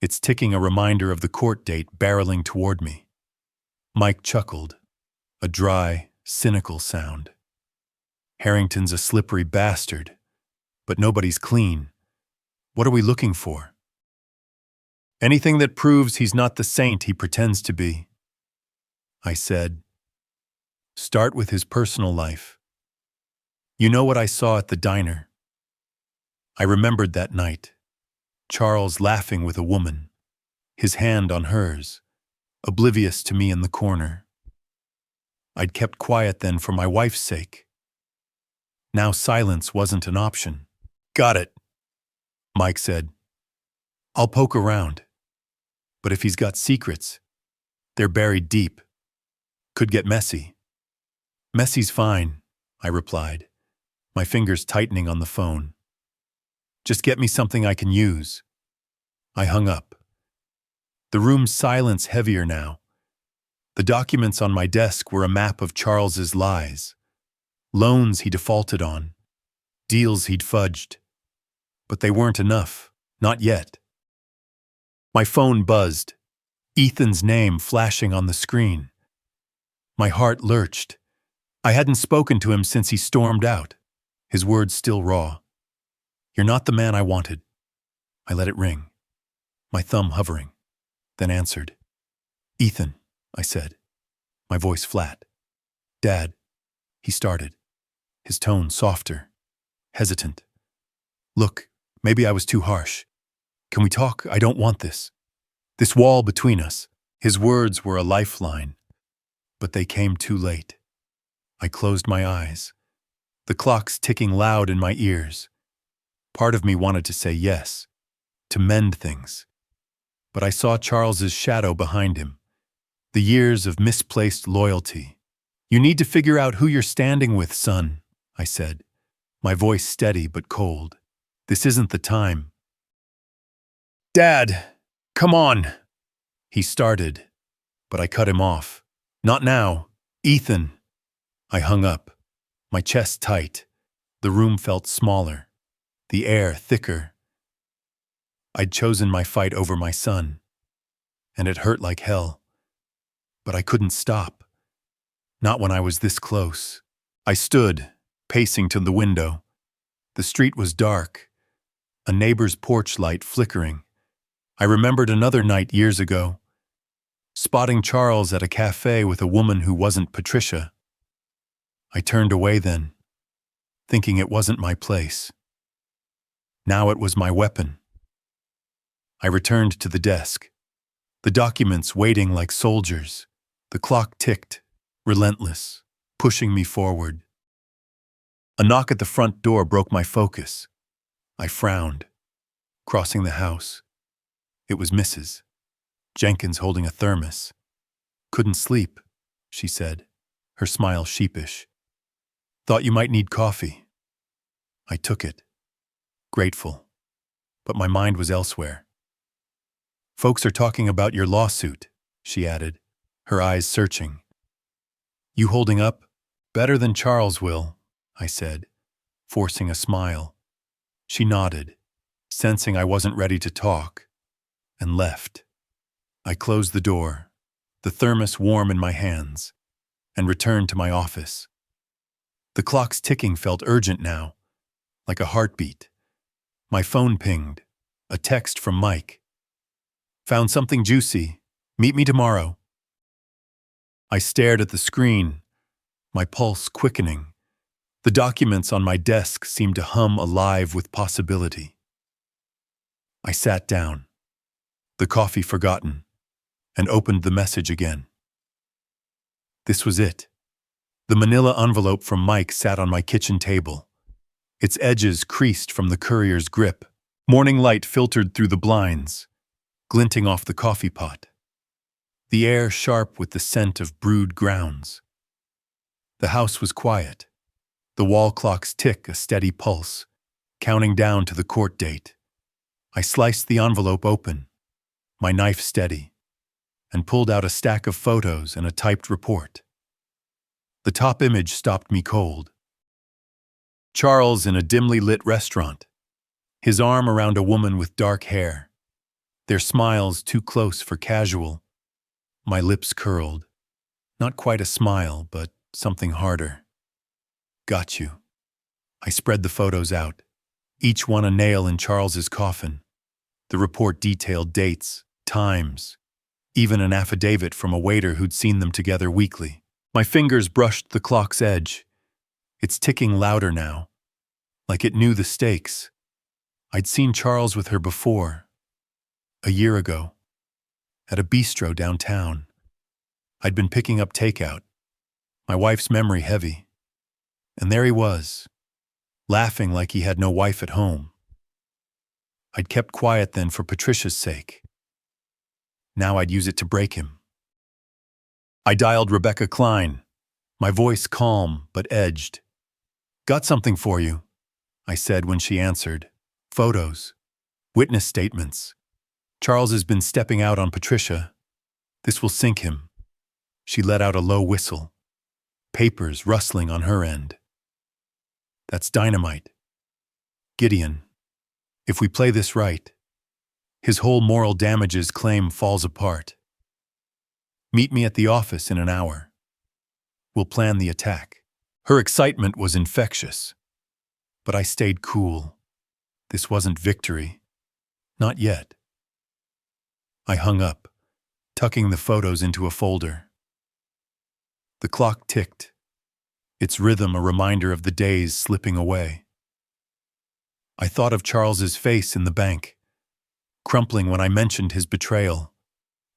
its ticking a reminder of the court date barreling toward me. Mike chuckled, a dry, cynical sound. "Harrington's a slippery bastard, but nobody's clean. What are we looking for?" "Anything that proves he's not the saint he pretends to be," I said. "Start with his personal life. You know what I saw at the diner?" I remembered that night, Charles laughing with a woman, his hand on hers, oblivious to me in the corner. I'd kept quiet then for my wife's sake. Now silence wasn't an option. "Got it," Mike said. "I'll poke around. But if he's got secrets, they're buried deep. Could get messy." "Messy's fine," I replied, my fingers tightening on the phone. "Just get me something I can use." I hung up. The room's silence heavier now. The documents on my desk were a map of Charles's lies. Loans he defaulted on, deals he'd fudged. But they weren't enough, not yet. My phone buzzed, Ethan's name flashing on the screen. My heart lurched. I hadn't spoken to him since he stormed out, his words still raw. "You're not the man I wanted." I let it ring, my thumb hovering, then answered. "Ethan," I said, my voice flat. "Dad," he started, his tone softer, hesitant. "Look, maybe I was too harsh. Can we talk? I don't want this. This wall between us." His words were a lifeline, but they came too late. I closed my eyes, the clocks ticking loud in my ears. Part of me wanted to say yes, to mend things. But I saw Charles's shadow behind him, the years of misplaced loyalty. "You need to figure out who you're standing with, son," I said, my voice steady but cold. "This isn't the time." "Dad, come on," he started, but I cut him off. "Not now, Ethan." I hung up, my chest tight. The room felt smaller, the air thicker. I'd chosen my fight over my son, and it hurt like hell. But I couldn't stop, not when I was this close. I stood, pacing to the window. The street was dark, a neighbor's porch light flickering. I remembered another night years ago, spotting Charles at a cafe with a woman who wasn't Patricia. I turned away then, thinking it wasn't my place. Now it was my weapon. I returned to the desk, The documents waiting like soldiers. The clock ticked, relentless, pushing me forward. A knock at the front door broke my focus. I frowned, crossing the house. It was Mrs. Jenkins holding a thermos. "Couldn't sleep," she said, her smile sheepish. "Thought you might need coffee." I took it, grateful, but my mind was elsewhere. "Folks are talking about your lawsuit," she added, her eyes searching. "You holding up? Better than Charles will," I said, forcing a smile. She nodded, sensing I wasn't ready to talk, and left. I closed the door, the thermos warm in my hands, and returned to my office. The clock's ticking felt urgent now, like a heartbeat. My phone pinged, a text from Mike. "Found something juicy. Meet me tomorrow." I stared at the screen, my pulse quickening. The documents on my desk seemed to hum alive with possibility. I sat down, the coffee forgotten, and opened the message again. This was it. The manila envelope from Mike sat on my kitchen table, its edges creased from the courier's grip. Morning light filtered through the blinds, glinting off the coffee pot. The air sharp with the scent of brewed grounds. The house was quiet. The wall clock's tick a steady pulse, counting down to the court date. I sliced the envelope open, my knife steady, and pulled out a stack of photos and a typed report. The top image stopped me cold. Charles in a dimly lit restaurant, his arm around a woman with dark hair, their smiles too close for casual. My lips curled. Not quite a smile, but something harder. "Got you." I spread the photos out, each one a nail in Charles's coffin. The report detailed dates, times, even an affidavit from a waiter who'd seen them together weekly. My fingers brushed the clock's edge. It's ticking louder now, like it knew the stakes. I'd seen Charles with her before, a year ago, at a bistro downtown. I'd been picking up takeout, my wife's memory heavy. And there he was, laughing like he had no wife at home. I'd kept quiet then for Patricia's sake. Now I'd use it to break him. I dialed Rebecca Klein, my voice calm but edged. "Got something for you," I said when she answered. "Photos. Witness statements. Charles has been stepping out on Patricia. This will sink him." She let out a low whistle, papers rustling on her end. "That's dynamite. Gideon, if we play this right, his whole moral damages claim falls apart. Meet me at the office in an hour. We'll plan the attack." Her excitement was infectious, but I stayed cool. This wasn't victory. Not yet. I hung up, tucking the photos into a folder. The clock ticked, its rhythm a reminder of the days slipping away. I thought of Charles's face in the bank, crumpling when I mentioned his betrayal.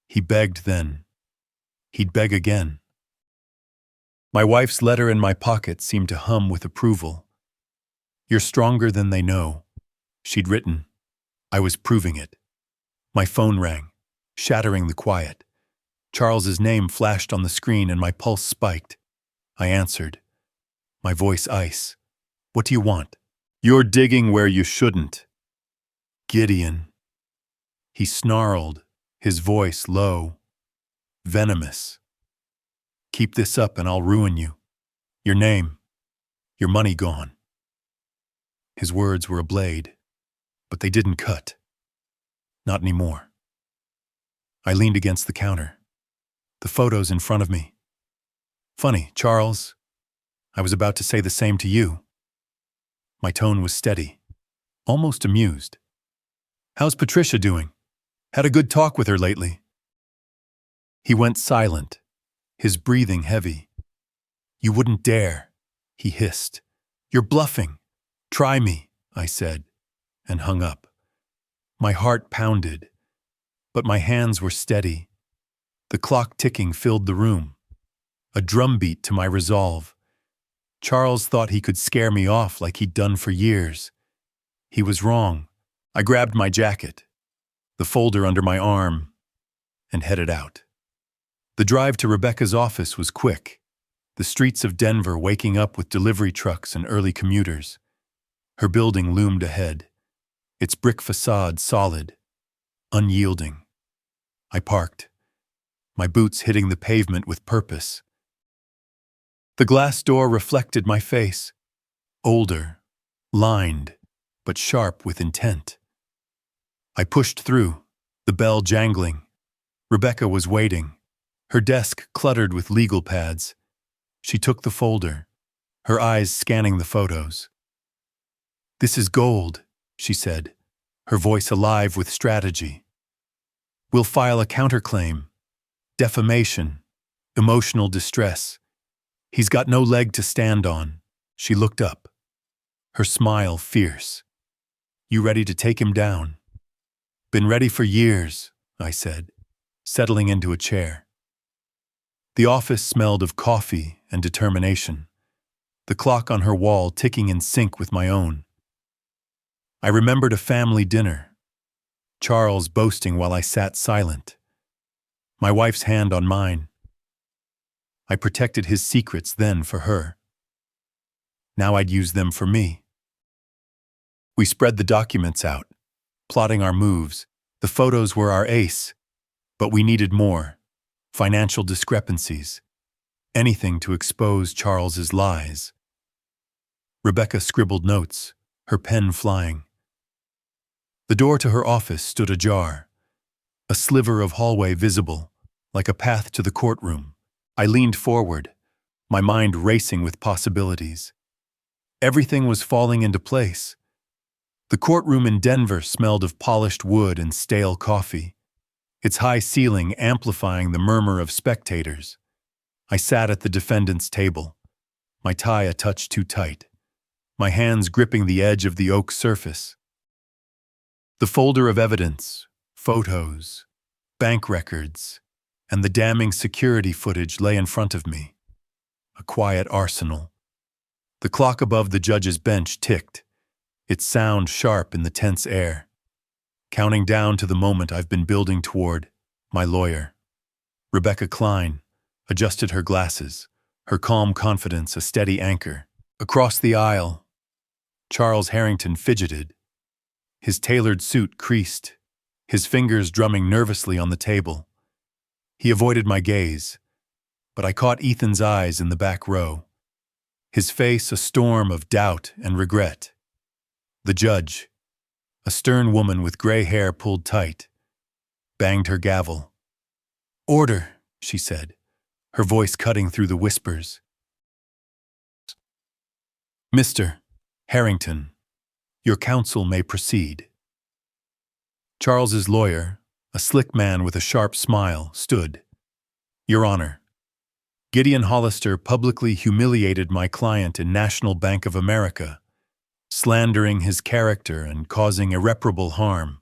He begged then. He'd beg again. My wife's letter in my pocket seemed to hum with approval. "You're stronger than they know," she'd written. I was proving it. My phone rang, shattering the quiet. Charles's name flashed on the screen and my pulse spiked. I answered, my voice ice. "What do you want?" "You're digging where you shouldn't." "Gideon." He snarled, his voice low, venomous. "Keep this up and I'll ruin you. Your name, your money gone." His words were a blade, but they didn't cut. Not anymore. I leaned against the counter, the photos in front of me. "Funny, Charles. I was about to say the same to you." My tone was steady, almost amused. "How's Patricia doing? Had a good talk with her lately." He went silent, his breathing heavy. "You wouldn't dare," he hissed. "You're bluffing. Try me," I said, and hung up. My heart pounded. But my hands were steady. The clock ticking filled the room, a drumbeat to my resolve. Charles thought he could scare me off like he'd done for years. He was wrong. I grabbed my jacket, the folder under my arm, and headed out. The drive to Rebecca's office was quick, the streets of Denver waking up with delivery trucks and early commuters. Her building loomed ahead, its brick facade solid, unyielding. I parked, my boots hitting the pavement with purpose. The glass door reflected my face, older, lined, but sharp with intent. I pushed through, the bell jangling. Rebecca was waiting, her desk cluttered with legal pads. She took the folder, her eyes scanning the photos. "This is gold," she said, her voice alive with strategy. "We'll file a counterclaim. Defamation. Emotional distress. He's got no leg to stand on." She looked up, her smile fierce. "You ready to take him down?" "Been ready for years," I said, settling into a chair. The office smelled of coffee and determination, the clock on her wall ticking in sync with my own. I remembered a family dinner, Charles boasting while I sat silent, my wife's hand on mine. I protected his secrets then for her. Now I'd use them for me. We spread the documents out, plotting our moves. The photos were our ace, but we needed more. Financial discrepancies. Anything to expose Charles's lies. Rebecca scribbled notes, her pen flying. The door to her office stood ajar, a sliver of hallway visible, like a path to the courtroom. I leaned forward, my mind racing with possibilities. Everything was falling into place. The courtroom in Denver smelled of polished wood and stale coffee, its high ceiling amplifying the murmur of spectators. I sat at the defendant's table, my tie a touch too tight, my hands gripping the edge of the oak surface. The folder of evidence, photos, bank records, and the damning security footage lay in front of me. A quiet arsenal. The clock above the judge's bench ticked, its sound sharp in the tense air, counting down to the moment I've been building toward, my lawyer. Rebecca Klein adjusted her glasses, her calm confidence a steady anchor. Across the aisle, Charles Harrington fidgeted, his tailored suit creased, his fingers drumming nervously on the table. He avoided my gaze, but I caught Ethan's eyes in the back row, his face a storm of doubt and regret. The judge, a stern woman with gray hair pulled tight, banged her gavel. "Order," she said, her voice cutting through the whispers. "Mr. Harrington, your counsel may proceed." Charles's lawyer, a slick man with a sharp smile, stood. "Your Honor, Gideon Hollister publicly humiliated my client in National Bank of America, slandering his character and causing irreparable harm.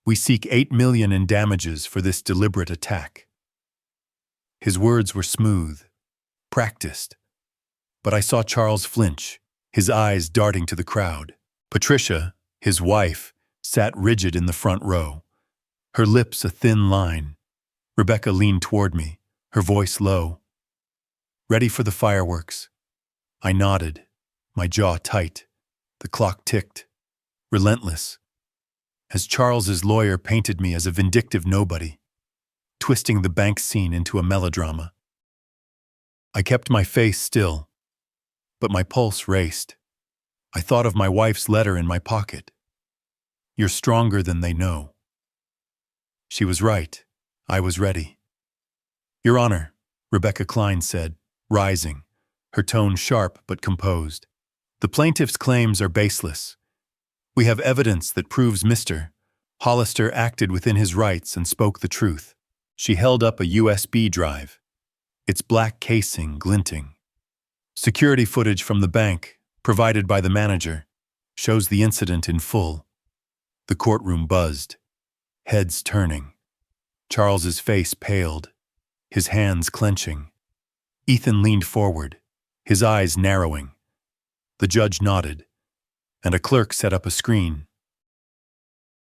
We seek $8 million in damages for this deliberate attack." His words were smooth, practiced, but I saw Charles flinch, his eyes darting to the crowd. Patricia, his wife, sat rigid in the front row, her lips a thin line. Rebecca leaned toward me, her voice low. "Ready for the fireworks?" I nodded, my jaw tight. The clock ticked, relentless, as Charles's lawyer painted me as a vindictive nobody, twisting the bank scene into a melodrama. I kept my face still, but my pulse raced. I thought of my wife's letter in my pocket. "You're stronger than they know." She was right. I was ready. "Your Honor," Rebecca Klein said, rising, her tone sharp but composed. "The plaintiff's claims are baseless. We have evidence that proves Mr. Hollister acted within his rights and spoke the truth." She held up a USB drive, its black casing glinting. "Security footage from the bank, provided by the manager, shows the incident in full." The courtroom buzzed. heads turning. Charles's face paled, his hands clenching. Ethan leaned forward, his eyes narrowing. The judge nodded, and a clerk set up a screen.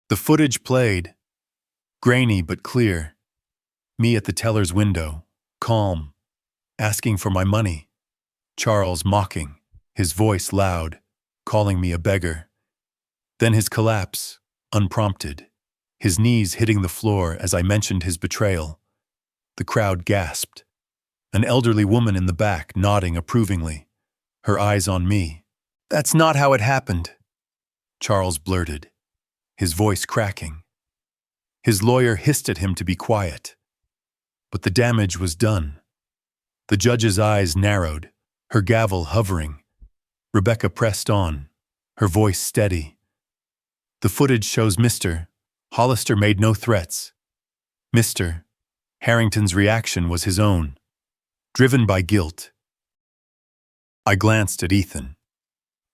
The footage played, grainy but clear. Me at the teller's window, calm, asking for my money. Charles mocking, his voice loud, calling me a beggar. Then his collapse, unprompted, his knees hitting the floor as I mentioned his betrayal. The crowd gasped. An elderly woman in the back nodding approvingly, her eyes on me. "That's not how it happened," Charles blurted, his voice cracking. His lawyer hissed at him to be quiet. But the damage was done. The judge's eyes narrowed, her gavel hovering. Rebecca pressed on, her voice steady. "The footage shows Mr. Hollister made no threats. Mr. Harrington's reaction was his own, driven by guilt." I glanced at Ethan.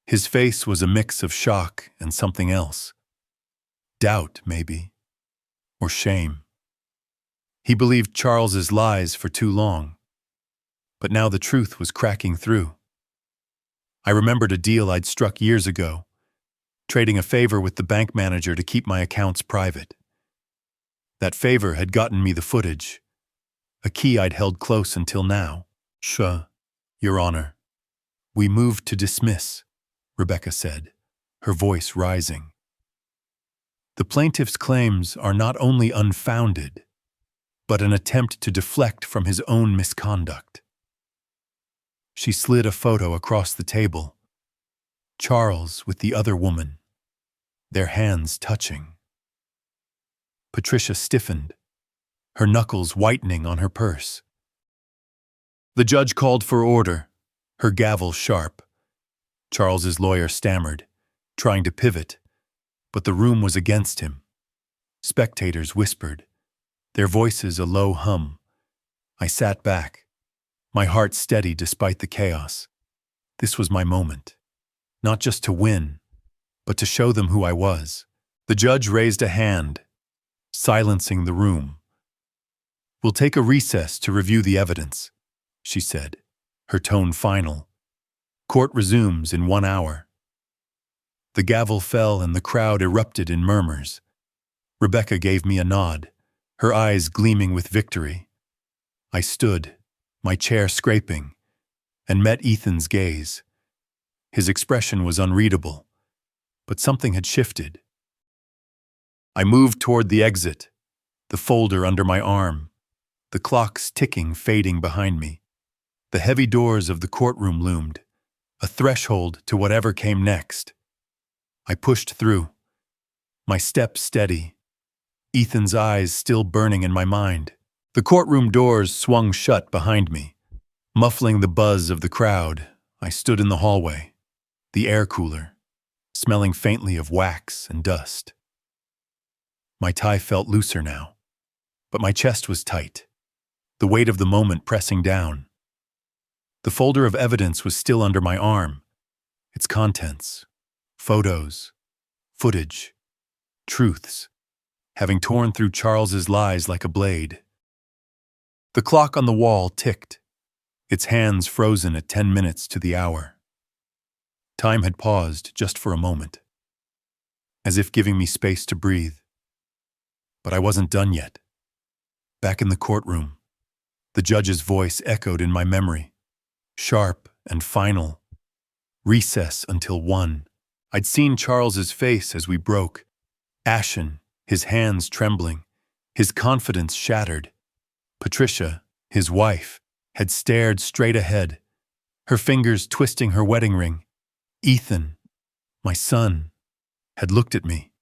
His face was a mix of shock and something else. Doubt, maybe, or shame. He believed Charles's lies for too long, but now the truth was cracking through. I remembered a deal I'd struck years ago, trading a favor with the bank manager to keep my accounts private. That favor had gotten me the footage, a key I'd held close until now. Your Honor, we moved to dismiss," Rebecca said, her voice rising. "The plaintiff's claims are not only unfounded, but an attempt to deflect from his own misconduct." She slid a photo across the table. Charles with the other woman, their hands touching. Patricia stiffened, her knuckles whitening on her purse. The judge called for order, her gavel sharp. Charles's lawyer stammered, trying to pivot, but the room was against him. Spectators whispered, their voices a low hum. I sat back, my heart steady despite the chaos. This was my moment, not just to win, but to show them who I was. The judge raised a hand, silencing the room. "We'll take a recess to review the evidence," she said, her tone final. "Court resumes in 1 hour." The gavel fell and the crowd erupted in murmurs. Rebecca gave me a nod, her eyes gleaming with victory. I stood, my chair scraping, and met Ethan's gaze. His expression was unreadable, but something had shifted. I moved toward the exit, the folder under my arm, the clocks ticking fading behind me. The heavy doors of the courtroom loomed, a threshold to whatever came next. I pushed through, my steps steady, Ethan's eyes still burning in my mind. The courtroom doors swung shut behind me. Muffling the buzz of the crowd, I stood in the hallway, the air cooler, smelling faintly of wax and dust. My tie felt looser now, but my chest was tight, the weight of the moment pressing down. The folder of evidence was still under my arm, its contents, photos, footage, truths, having torn through Charles's lies like a blade. The clock on the wall ticked, its hands frozen at 10 minutes to the hour. Time had paused just for a moment, as if giving me space to breathe. But I wasn't done yet. Back in the courtroom, the judge's voice echoed in my memory, sharp and final. Recess until 1. I'd seen Charles's face as we broke, ashen, his hands trembling, his confidence shattered. Patricia, his wife, had stared straight ahead, her fingers twisting her wedding ring. Ethan, my son, had looked at me,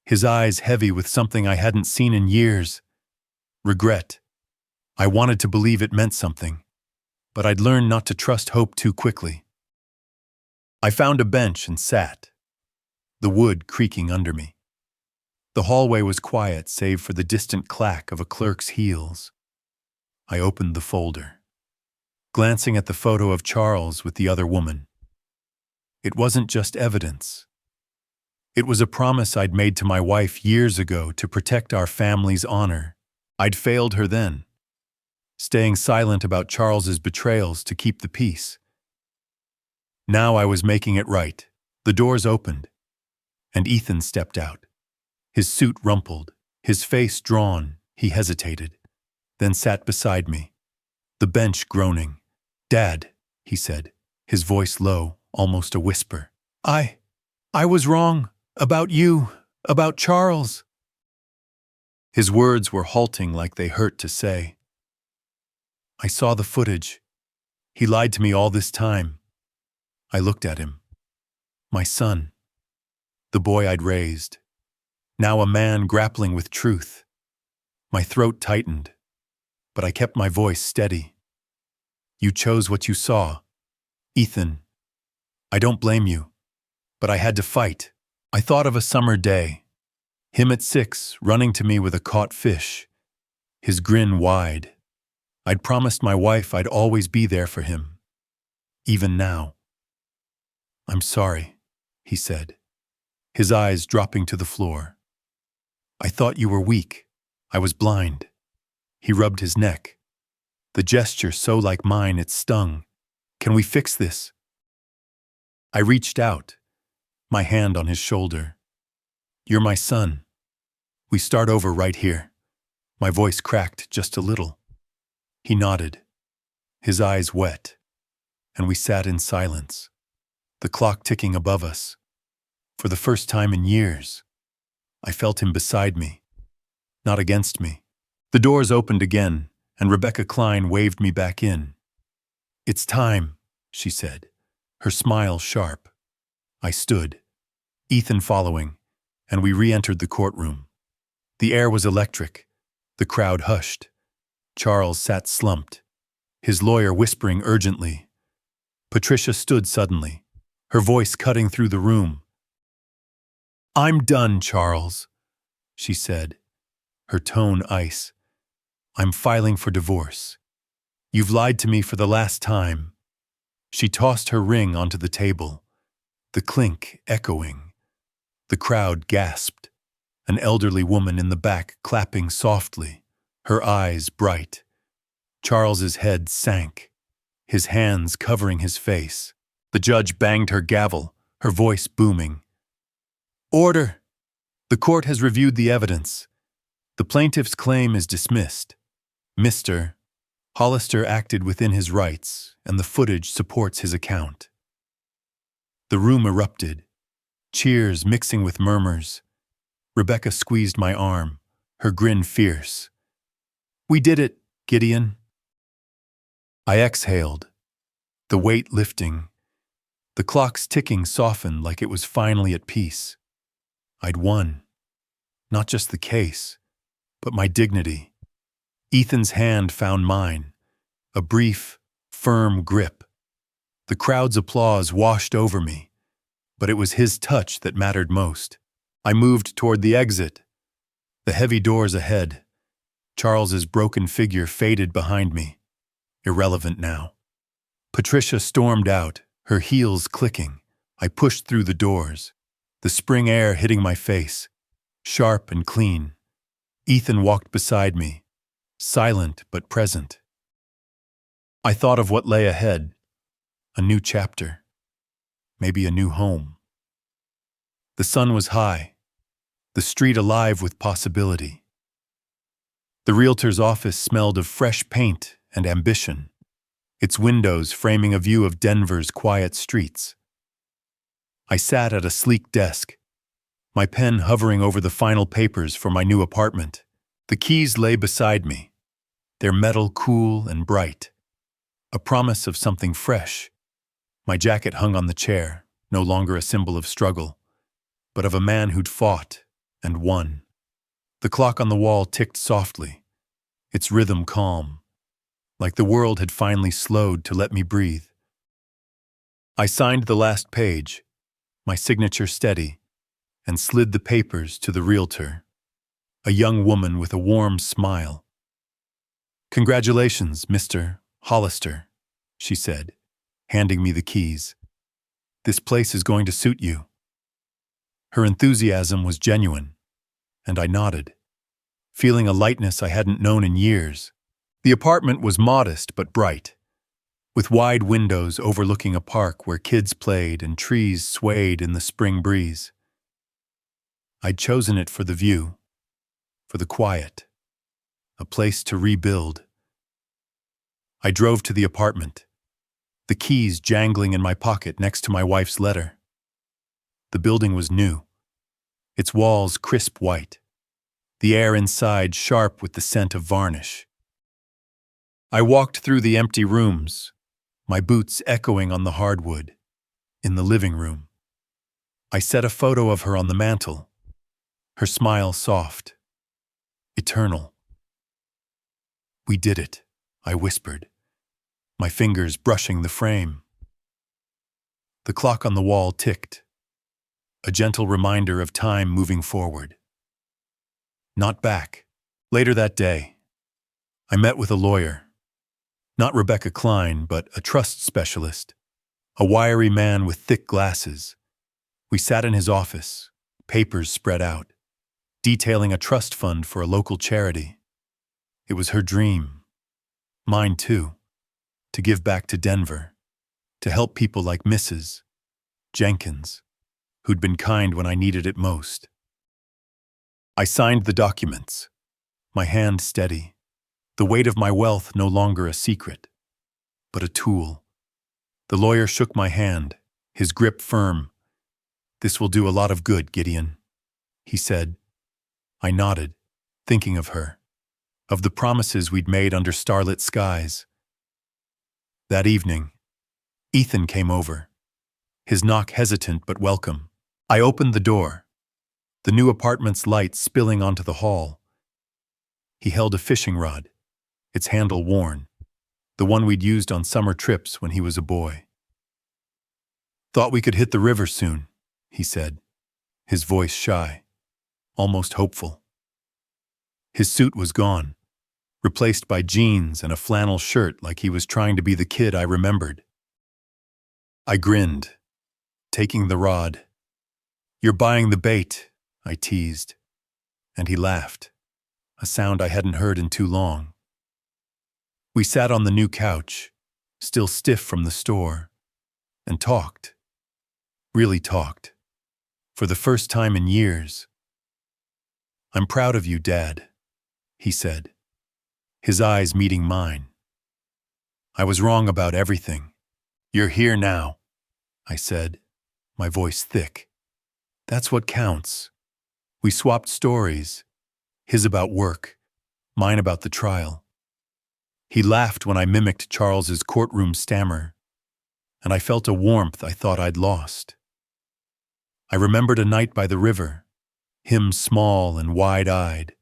his eyes heavy with something I hadn't seen in years. Regret. I wanted to believe it meant something, but I'd learned not to trust hope too quickly. I found a bench and sat, the wood creaking under me. The hallway was quiet save for the distant clack of a clerk's heels. I opened the folder, glancing at the photo of Charles with the other woman. It wasn't just evidence. It was a promise I'd made to my wife years ago to protect our family's honor. I'd failed her then, staying silent about Charles's betrayals to keep the peace. Now I was making it right. The doors opened, and Ethan stepped out. His suit rumpled, his face drawn. He hesitated, then sat beside me, the bench groaning. "Dad," he said, his voice low, almost a whisper. I was wrong. About you. About Charles." His words were halting like they hurt to say. "I saw the footage. He lied to me all this time." I looked at him. My son. The boy I'd raised. Now a man grappling with truth. My throat tightened, but I kept my voice steady. "You chose what you saw. Ethan, I don't blame you, but I had to fight." I thought of a summer day. Him at 6, running to me with a caught fish, his grin wide. I'd promised my wife I'd always be there for him, even now. "I'm sorry," he said, his eyes dropping to the floor. "I thought you were weak. I was blind." He rubbed his neck. The gesture so like mine it stung. "Can we fix this?" I reached out, my hand on his shoulder. "You're my son. We start over right here." My voice cracked just a little. He nodded, his eyes wet, and we sat in silence, the clock ticking above us. For the first time in years, I felt him beside me, not against me. The doors opened again, and Rebecca Klein waved me back in. "It's time," she said, her smile sharp. I stood, Ethan following, and we re-entered the courtroom. The air was electric. The crowd hushed. Charles sat slumped, his lawyer whispering urgently. Patricia stood suddenly, her voice cutting through the room. "I'm done, Charles," she said, her tone ice. "I'm filing for divorce. You've lied to me for the last time." She tossed her ring onto the table, the clink echoing. The crowd gasped, an elderly woman in the back clapping softly, her eyes bright. Charles's head sank, his hands covering his face. The judge banged her gavel, her voice booming. "Order! The court has reviewed the evidence. The plaintiff's claim is dismissed. Mr. Hollister acted within his rights, and the footage supports his account." The room erupted, cheers mixing with murmurs. Rebecca squeezed my arm, her grin fierce. "We did it, Gideon." I exhaled, the weight lifting. The clock's ticking softened like it was finally at peace. I'd won. Not just the case, but my dignity. Ethan's hand found mine, a brief, firm grip. The crowd's applause washed over me, but it was his touch that mattered most. I moved toward the exit, the heavy doors ahead. Charles's broken figure faded behind me, irrelevant now. Patricia stormed out, her heels clicking. I pushed through the doors, the spring air hitting my face, sharp and clean. Ethan walked beside me, silent but present. I thought of what lay ahead, a new chapter, maybe a new home. The sun was high, the street alive with possibility. The realtor's office smelled of fresh paint and ambition, its windows framing a view of Denver's quiet streets. I sat at a sleek desk, my pen hovering over the final papers for my new apartment. The keys lay beside me, their metal cool and bright, a promise of something fresh. My jacket hung on the chair, no longer a symbol of struggle, but of a man who'd fought and won. The clock on the wall ticked softly, its rhythm calm, like the world had finally slowed to let me breathe. I signed the last page, my signature steady, and slid the papers to the realtor, a young woman with a warm smile. "Congratulations, Mr. Hollister," she said, handing me the keys. "This place is going to suit you." Her enthusiasm was genuine, and I nodded, feeling a lightness I hadn't known in years. The apartment was modest but bright, with wide windows overlooking a park where kids played and trees swayed in the spring breeze. I'd chosen it for the view, for the quiet, a place to rebuild. I drove to the apartment, the keys jangling in my pocket next to my wife's letter. The building was new, its walls crisp white, the air inside sharp with the scent of varnish. I walked through the empty rooms, my boots echoing on the hardwood, in the living room. I set a photo of her on the mantel, her smile soft, eternal. "We did it," I whispered, my fingers brushing the frame. The clock on the wall ticked, a gentle reminder of time moving forward. Not back. Later that day, I met with a lawyer. Not Rebecca Klein, but a trust specialist, a wiry man with thick glasses. We sat in his office, papers spread out, detailing a trust fund for a local charity. It was her dream, mine too, to give back to Denver, to help people like Mrs. Jenkins, who'd been kind when I needed it most. I signed the documents, my hand steady, the weight of my wealth no longer a secret, but a tool. The lawyer shook my hand, his grip firm. "This will do a lot of good, Gideon," he said. I nodded, thinking of her, of the promises we'd made under starlit skies. That evening, Ethan came over, his knock hesitant but welcome. I opened the door, the new apartment's light spilling onto the hall. He held a fishing rod, its handle worn, the one we'd used on summer trips when he was a boy. "Thought we could hit the river soon," he said, his voice shy, almost hopeful. His suit was gone, replaced by jeans and a flannel shirt like he was trying to be the kid I remembered. I grinned, taking the rod. "You're buying the bait," I teased, and he laughed, a sound I hadn't heard in too long. We sat on the new couch, still stiff from the store, and talked, really talked, for the first time in years. "I'm proud of you, Dad," he said, his eyes meeting mine. "I was wrong about everything. You're here now," I said, my voice thick. "That's what counts." We swapped stories, his about work, mine about the trial. He laughed when I mimicked Charles's courtroom stammer, and I felt a warmth I thought I'd lost. I remembered a night by the river, him small and wide-eyed,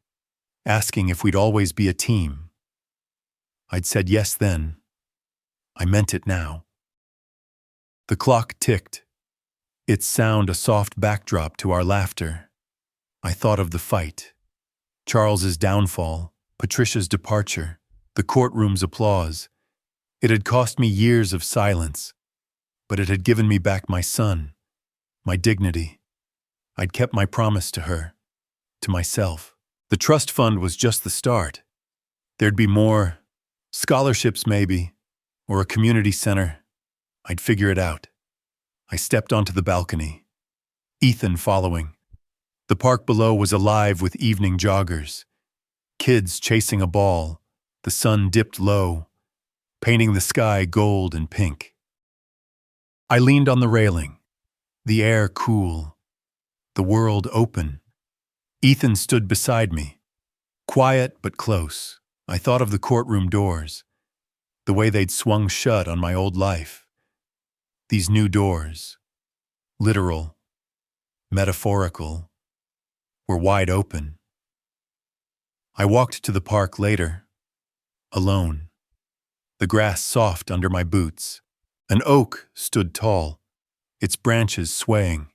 asking if we'd always be a team. I'd said yes then. I meant it now. The clock ticked, its sound a soft backdrop to our laughter. I thought of the fight, Charles's downfall, Patricia's departure, the courtroom's applause. It had cost me years of silence, but it had given me back my son, my dignity. I'd kept my promise to her, to myself. The trust fund was just the start. There'd be more, scholarships maybe, or a community center. I'd figure it out. I stepped onto the balcony, Ethan following. The park below was alive with evening joggers, kids chasing a ball. The sun dipped low, painting the sky gold and pink. I leaned on the railing, the air cool, the world open. Ethan stood beside me, quiet but close. I thought of the courtroom doors, the way they'd swung shut on my old life. These new doors, literal, metaphorical, were wide open. I walked to the park later, alone, the grass soft under my boots. An oak stood tall, its branches swaying.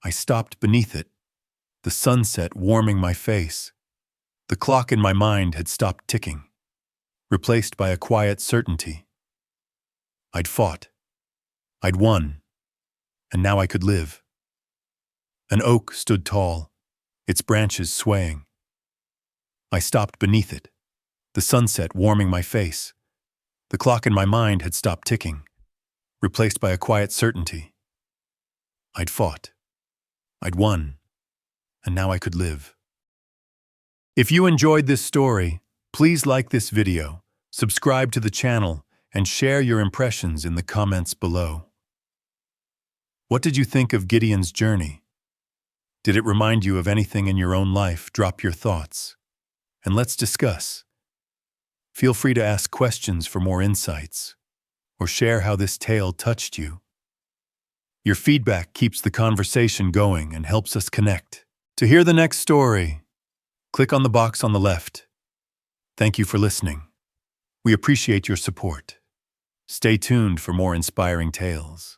I stopped beneath it, the sunset warming my face. The clock in my mind had stopped ticking, replaced by a quiet certainty. I'd fought. I'd won. And now I could live. An oak stood tall, its branches swaying. I stopped beneath it, the sunset warming my face. The clock in my mind had stopped ticking, replaced by a quiet certainty. I'd fought. I'd won. And now I could live. If you enjoyed this story, please like this video, subscribe to the channel, and share your impressions in the comments below. What did you think of Gideon's journey? Did it remind you of anything in your own life? Drop your thoughts, and let's discuss. Feel free to ask questions for more insights, or share how this tale touched you. Your feedback keeps the conversation going and helps us connect. To hear the next story, click on the box on the left. Thank you for listening. We appreciate your support. Stay tuned for more inspiring tales.